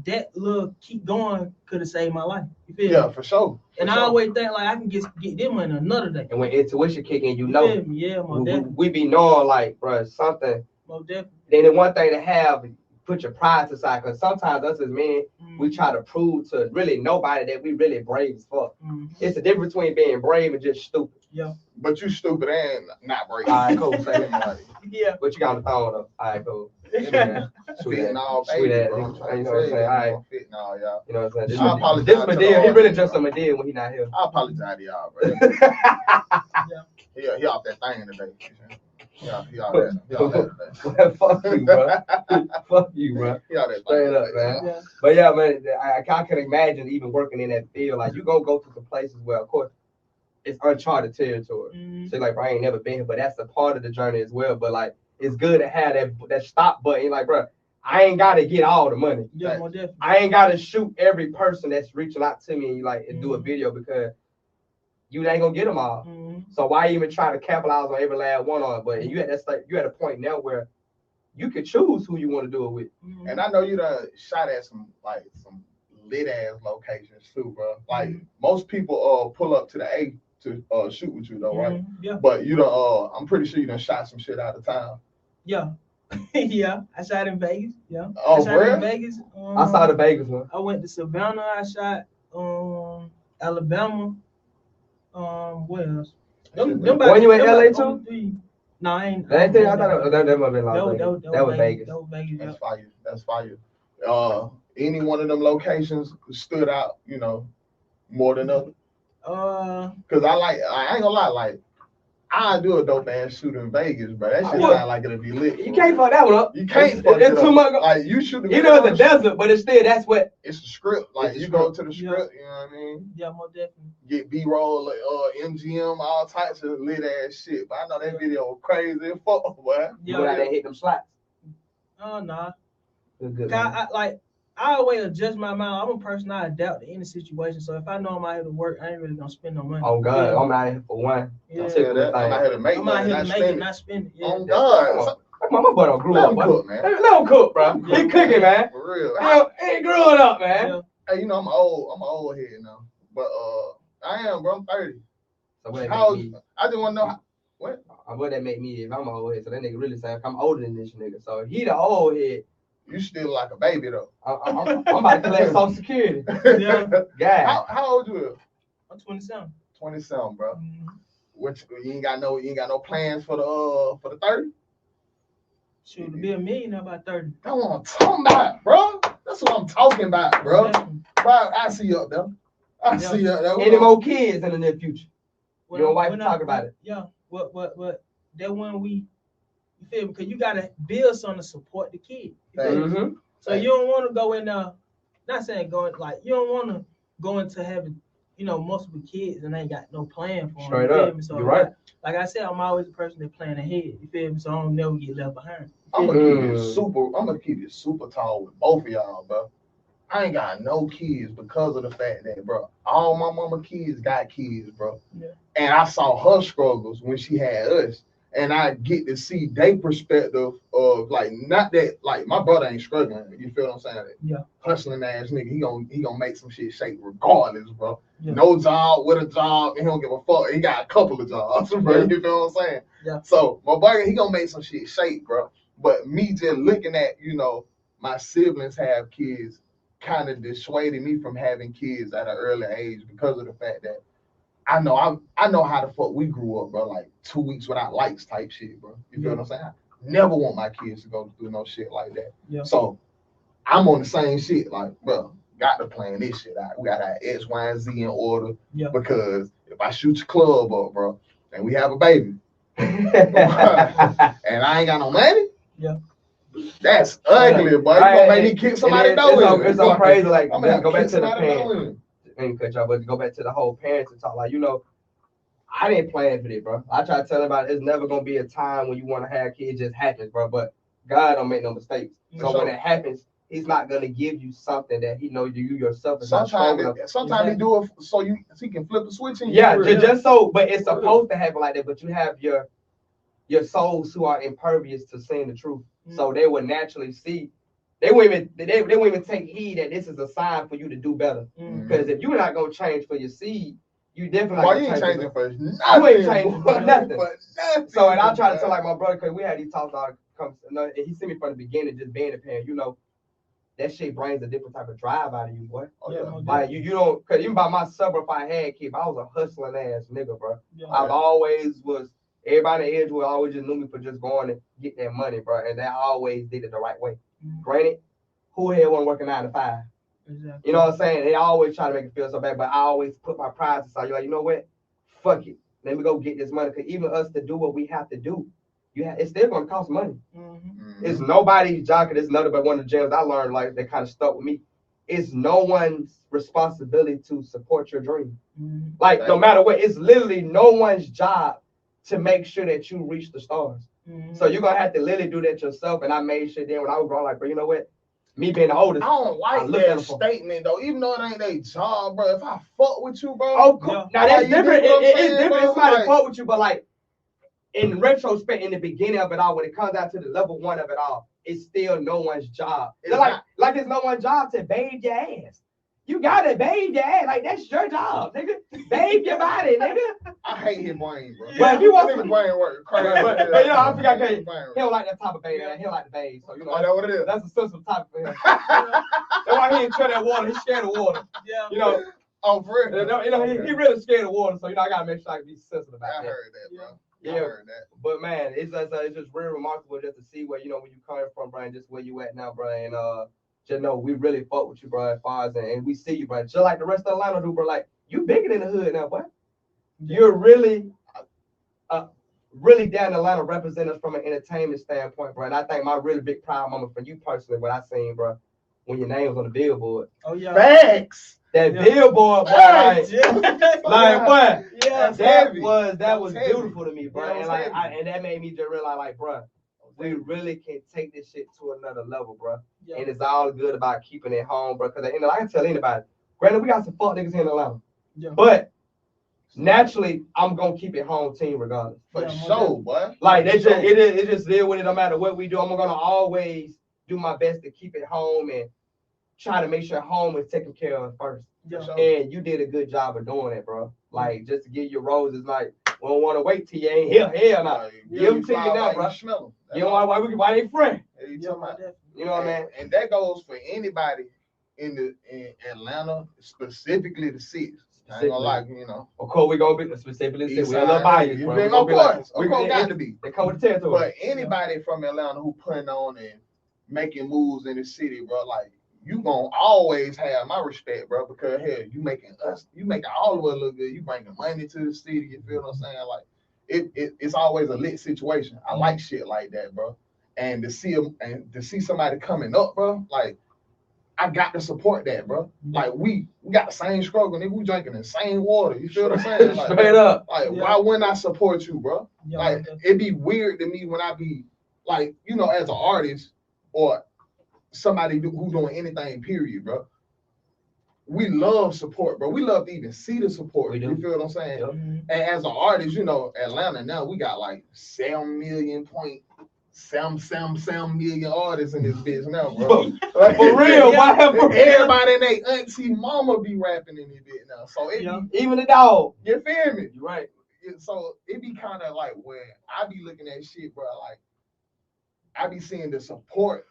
that little keep going could have saved my life. You feel me? Yeah, for sure. And I always think like I can get them in another day. And when intuition kick in, you know, yeah, we be knowing like, bro, something. Most definitely. Then the one thing to have, put your pride aside, because sometimes us as men, we try to prove to really nobody that we really brave as fuck. It's the difference between being brave and just stupid. Yeah. But you stupid and not brave. All right, cool. Say yeah. But you got on the phone though. All right, cool. Yeah. Sweet that. You know what I'm saying? All right. You know what I'm saying? I apologize. This Medea, he really just a Medea when he not here. I apologize to y'all, bro. He off that thing today. Yeah, he all that. Fuck you, bro. Fuck you, bro. Straight up, man. Yeah. But yeah, man, I can imagine even working in that field. Like, you go to some places where, of course, it's uncharted territory. So, like, bro, I ain't never been here, but that's a part of the journey as well. But, like, it's good to have that stop button. Like, bro, I ain't got to get all the money. Yeah, like, I ain't got to shoot every person that's reaching out to me and do a video because you ain't gonna get them all. So why even try to capitalize on every last one on it? But you at a point now where you can choose who you want to do it with. And I know you done shot at some lit ass locations too, bro. Like most people pull up to the A to shoot with you though, right? Yeah. But you done I'm pretty sure you done shot some shit out of town. Yeah. Yeah. I shot in Vegas. Yeah. Oh, I shot in Vegas. I saw the Vegas one. I went to Savannah. I shot Alabama. What else? When you in LA too? No, I ain't. That thing, I thought that might have been Las That was- Vegas. that That was Vegas. That was Vegas. That's Yeah. fire. That's fire. Any one of them locations stood out, more than others. Cause I ain't gonna lie, like I do a dope ass shoot in Vegas, bro. That shit sound like it'll be lit. You can't fuck that one up. You can't fuck It's it too up. much. Like you shoot the You know it's a desert, but it's still that's what. It's the script. Like It's the you go script. to the script, you know what I mean? Yeah, more definitely. Get B-roll, MGM, all types of lit ass shit. But I know that video was crazy as fuck, boy. You go out there and hit them slots. Oh nah. Good, I always adjust my mind. I'm a person I adapt to any situation. So if I know I'm out here to work, I ain't really gonna spend no money. Oh God, Yeah. I'm out here for one. Yeah. I tell that. I'm out here to make I'm out money, here not to make spend it, it. not spend it. Yeah. Oh God. My boy don't grew Let up, him boy. cook, man. Let him cook, bro. Yeah. He cooking, man. For real. He ain't growing up, man. Yeah. Hey, I'm an old head now. But I am, bro. I'm 30. So what that How make me? I just wanna know how, what? What that make me if I'm an old head? So that nigga really saying I'm older than this nigga. So if he the old head, You still like a baby though. I'm about to collect Social Security. Yeah. God. How old you is? I'm 27. 27, bro. Mhm. What you ain't got no plans for the 30? Shoot, to be a millionaire by 30. That's what I'm talking about, bro. That's what I'm talking about, bro. Definitely. Bro, I see you up there. I see you up there. Any more kids in the near future? When Your I- wife when talk I- about it. Yeah. What? That when you feel me? Because you gotta build something to support the kid. You feel me? Mm-hmm. So you don't want to go in not saying going like you don't want to go into having multiple kids and ain't got no plan for them. Straight you feel up. me? So You're right. Like I said, I'm always a person that plan ahead. You feel me? So I don't never get left behind. I'm gonna Mm. keep it super tall with both of y'all, bro. I ain't got no kids because of the fact that, bro, all my mama kids got kids, bro. Yeah. And I saw her struggles when she had us. And I get to see their perspective of like not that like my brother ain't struggling. You feel what I'm saying? Yeah. Hustling ass nigga, he gonna make some shit shake regardless, bro. Yeah. No job with a job, and he don't give a fuck. He got a couple of jobs, bro. Yeah. You feel what I'm saying? Yeah. So my boy, he gonna make some shit shake, bro. But me just looking at, my siblings have kids kind of dissuaded me from having kids at an early age because of the fact that I know how the fuck we grew up, bro. Like 2 weeks without lights type shit, bro. You feel what I'm saying? I never want my kids to go through no shit like that. Yeah. So I'm on the same shit, like, bro, got to plan this shit out. We got our X, Y, and Z in order. Yeah. Because if I shoot your club up, bro, and we have a baby, and I ain't got no money, Yeah. that's ugly, boy. You gonna make me kick somebody door. It's so crazy. Like, I'm gonna go back kick to the somebody door parents. in. And cut y'all, but go back to the whole parents and talk. Like, I didn't plan for this, bro. I try to tell everybody it's never gonna be a time when you want to have kids. It just happens, bro. But God don't make no mistakes. So Sure. when it happens, He's not gonna give you something that He knows you yourself is not strong enough. Sometimes he do it so he can flip the switch and Yeah, you just so, but it's supposed to happen like that. But you have your souls who are impervious to seeing the truth, so they would naturally see. They won't even take heed that this is a sign for you to do better. Because if you're not gonna change for your seed, you definitely. Well, you ain't changing for nothing. You ain't changing for nothing. For nothing. So, and I try to tell like my brother, because we had these talks, and he seen me from the beginning, just being a parent. That shit brings a different type of drive out of you, boy. Oh, yeah. Like you don't, cause even by myself, if I had kids, I was a hustling ass nigga, bro. Yeah. I've always was. Everybody in Edgewood always just knew me for just going and get that money, bro. And they always did it the right way. Granted, who here wasn't working 9 to 5? Exactly. You know what I'm saying? They always try to make it feel so bad, but I always put my pride aside. You're like, you know what? Fuck it. Let me go get this money. Because even us to do what we have to do, it's still going to cost money. It's nobody's job. Because it's nothing but one of the gems I learned, like, that kind of stuck with me. It's no one's responsibility to support your dream. Like, no matter what, it's literally no one's job to make sure that you reach the stars. So you're going to have to literally do that yourself. And I made sure then when I was growing, like, bro, you know what? Me being the oldest. I don't like that statement though, even though it ain't their job, bro. If I fuck with you, bro. Oh, cool. Yeah. Now that's you different. dig what I'm It's saying, different. bro? Somebody Like- fuck with you, but like in retrospect, in the beginning of it all, when it comes out to the level 1 of it all, it's still no one's job. It's Like it's no one's job to bathe your ass. You gotta bathe your ass. Like that's your job, nigga. Bathe your body, nigga. I hate his brain, bro. But if you want That some, nigga brain work crazy. but I forgot His he brain don't like that type of bathe. He don't like to bathe. So Oh, that what it is? that's a sensitive topic for him. That's why he ain't try that water. He's scared of water. Yeah. Oh, for real? He really scared of water. So I gotta make sure I can be sensitive I about that. heard that, bro. I heard that. But man, it's just really remarkable just to see where where you coming from, bro, and just where you at now, bro. And just know we really fuck with you, bro, as far as and we see you, bro. Just like the rest of Atlanta do, bro. Like you bigger than the hood now, boy. You're really really down Atlanta represent us from an entertainment standpoint, bro. And I think my really big proud moment for you personally, what I seen, bro, when your name was on the billboard. Oh yeah. Facts. That billboard, boy, like what? Yeah. That was heavy. beautiful to me, bro. Yeah, and like and that made me just realize, like, bro, we really can take this shit to another level, bro. Yeah. And it's all good about keeping it home, bro. Because I can tell anybody, granted, we got some fuck niggas here in Atlanta, but naturally, I'm gonna keep it home team regardless. For sure, boy. Like it just deal with it no matter what we do. I'm gonna always do my best to keep it home and try to make sure home is taken care of first. Yeah. And you did a good job of doing it, bro. Like just to give your roses, like we don't want to wait till you ain't here. Hell no. Give them to you now, bro. You know why they friend. You know what I mean? And that goes for anybody in Atlanta, specifically the cities. I ain't gonna lie, Of course, we gonna be specifically East we're side, gonna buy you, bro. Of course, got to be. They come with the territory. But anybody from Atlanta who putting on and making moves in the city, bro, like you gonna always have my respect, bro, because hell, you making all of us look good. You bringing money to the city. You feel what I'm saying? Like it's always a lit situation. I like shit like that, bro. And to see somebody coming up, bro, like I got to support that, bro. Like we got the same struggle, nigga. We drinking the same water. You feel what I'm saying? Like, straight up. Like why wouldn't I support you, bro? Yeah, like it'd be weird to me when I be like, as an artist or somebody who doing anything, period, bro. We love support, bro. We love to even see the support. You feel what I'm saying? Yep. And as an artist, Atlanta now we got like 7 million artists in this bitch now, bro. Like, for real, everybody and they auntie mama be rapping in this bitch now. So even the dog. You feel me? You're right. So it be kind of like when I be looking at shit, bro, like I be seeing the support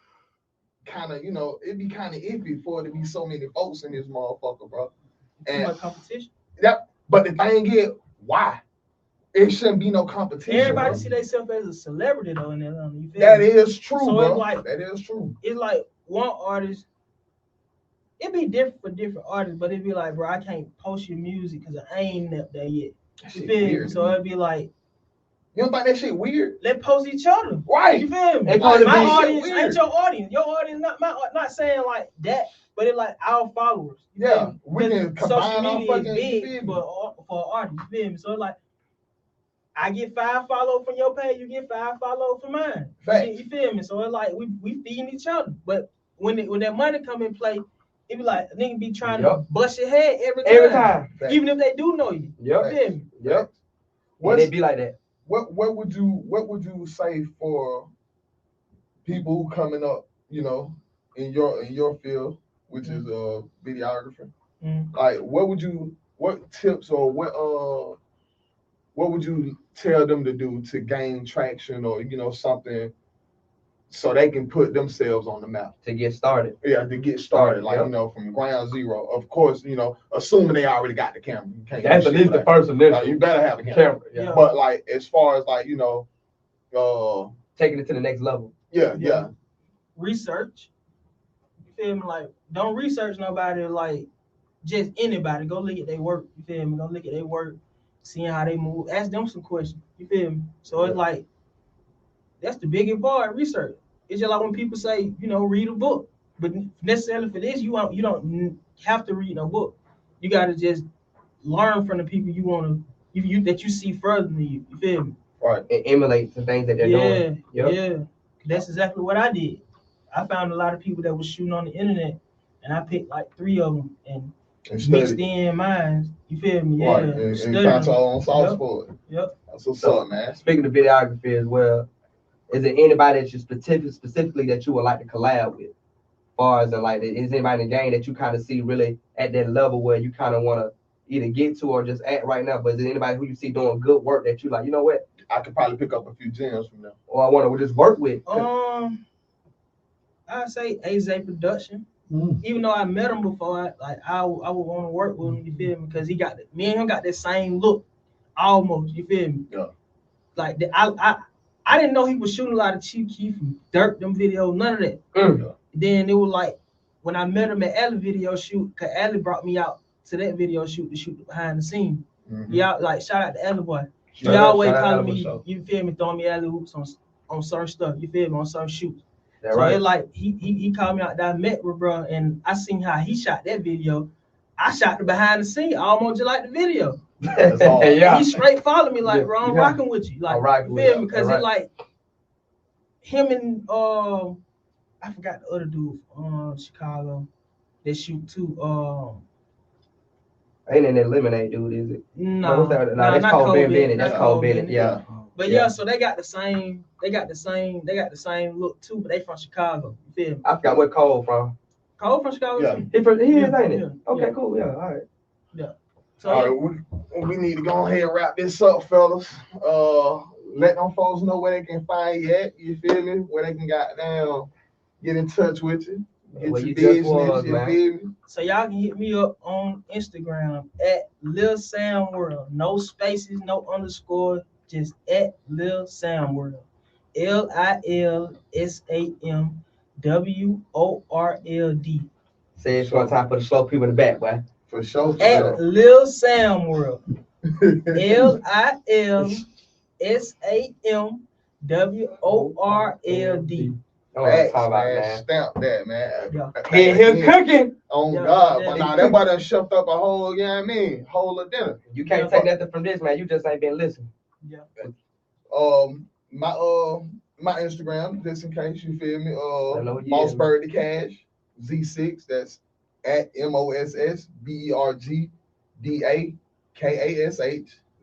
kind of, it be kind of iffy for it to be so many folks in this motherfucker, bro. And too much competition. Yep. But the thing is, why? It shouldn't be no competition. Everybody bro. see themselves as a celebrity though in Atlanta. You feel That me? is true, So bro. it's like, that is true. It's like one artist. It be different for different artists, but it be like, bro, I can't post your music because I ain't up there yet. You feel me? So it'd be like, you don't think that shit weird? let's post each other. Right. You feel me? Like, my audience ain't your audience. Your audience not saying like that, but it's like our followers. Yeah, we can social combine our media fucking is big for artists. You feel me? So it's like I get 5 follows from your page, you get 5 follows from mine. You feel me? So it's like we feeding each other. But when that money come in play, it be like a nigga be trying to bust your head every time. Even if they do know you. Yep. You feel me? Yep. And it be like that. What would you say for people who coming up, in your field, which is videography? Like what tips or what would you tell them to do to gain traction or something so they can put themselves on the map to get started? Yeah, to get started, like from ground zero. Of course, assuming they already got the camera. You can't That's at least the first initial. You better have a camera. Yeah. But like as far as like taking it to the next level. Yeah. Research. You feel me? Like don't research nobody like just anybody. Go look at their work. You feel me? Go look at their work. Seeing how they move, ask them some questions. You feel me? So it's like that's the biggest part. Research. It's just like when people say, read a book, but necessarily for this, you don't have to read no book. You gotta just learn from the people you want to, that you see further than you. You feel me? Right. And emulate the things that they're doing. Yeah. That's exactly what I did. I found a lot of people that was shooting on the internet, and I picked like 3 of them and mixed in mine. You feel me? Yeah. Right. And found your own sauce for it. Yep. That's what's up, man. Speaking of videography as well, is there anybody that you specifically that you would like to collab with? As far as is anybody in the game that you kind of see really at that level where you kind of want to either get to or just at right now? But is there anybody who you see doing good work that you like, you know what? I could probably pick up a few gems from them. Or I want to just work with. I'd say AZ Production. Even though I met him before, I would want to work with him. You feel me? Because me and him got the same look, almost. You feel me? Yeah. like I didn't know he was shooting a lot of Chief Keef and Dirt, them videos, none of that. Then it was like when I met him at Alley video shoot, cause Alley brought me out to that video shoot to shoot the behind the scene. Yeah, like shout out to Alley boy. He always calling me, you feel me, throwing me alley hoops on certain stuff, you feel me, on certain shoots. That's so right. it's like he called me out that I met with bro, and I seen how he shot that video. I shot the behind the scene almost just like the video. Yeah. He straight followed me like, bro, I'm rocking with you. Like, you feel me? Because it like him and I forgot the other dude from Chicago. They shoot too. Ain't in that Lemonade dude, is it? No, that's Cole Bennett. That's Cole Bennett. Yeah. But yeah, so they got the same look too, but they from Chicago. You feel me? I forgot where Cole from. Cole from Chicago too? He is, ain't it? Yeah. Okay, cool. Yeah, all right. Yeah. So All right, we need to go ahead and wrap this up, fellas. Let them folks know where they can find you at. You feel me? Where they can get in touch with you. Get Well, your you just business. was, You man. feel me? So y'all can hit me up on Instagram at Lil Sam World. No spaces, no underscore, just at Lil Sam World. LilSamWorld. Say it one time for the slow people in the back, boy. For sure. At Lil Sam World. LilSamWorld. Facts, Talk about, man. man. Stamp that, man. Yeah. Get him cooking. On Yeah, God. yeah. But now that boy done shoved up a whole, you know what I mean? Whole of dinner. You can't take nothing from this, man. You just ain't been listening. Yeah. My Instagram, just in case you feel me. know what you MossbergDaKash, Z6. That's at MossbergDaKash,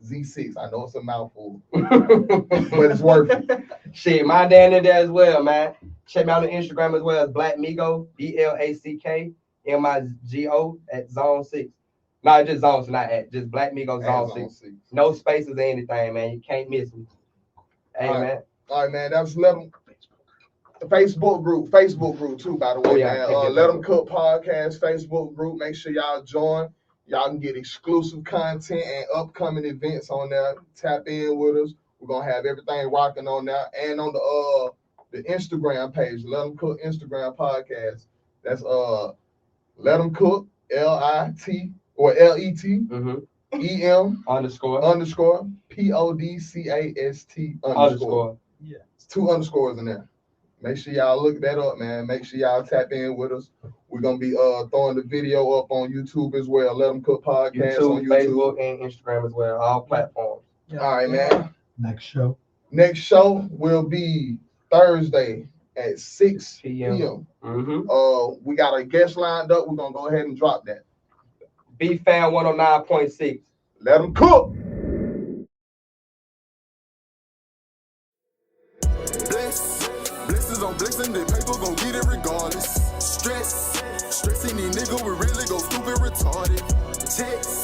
Z6. I know it's a mouthful, but it's worth it. Shit, my dad in there as well, man. Check me out on Instagram as well as BlackMigo, BlackMigo at Zone 6. No, just Zone, not at, just BlackMigo Zone 6. No spaces or anything, man. You can't miss me. Hey, All right. man. All right, man. That's Let Them. The Facebook group too, by the way, man. Let Them Cook Podcast Facebook group. Make sure y'all join. Y'all can get exclusive content and upcoming events on there. Tap in with us. We're gonna have everything rocking on there, and on the Instagram page, Let Them Cook Instagram Podcast. That's Let Them Cook LIT or LET EM underscore PODCAST_. Yeah. It's 2 underscores in there. Make sure y'all look that up, man. Make sure y'all tap in with us. We're gonna be throwing the video up on YouTube as well. Let Them Cook Podcast on YouTube, Facebook, and Instagram as well. All platforms. Yeah. All right, man. Next show will be Thursday at 6 p.m. We got a guest lined up. We're gonna go ahead and drop that. B-Fan 109.6. Let Them Cook. Blessings on blessing, the paper gon' get it regardless. Stressing these niggas, we really go stupid retarded. Text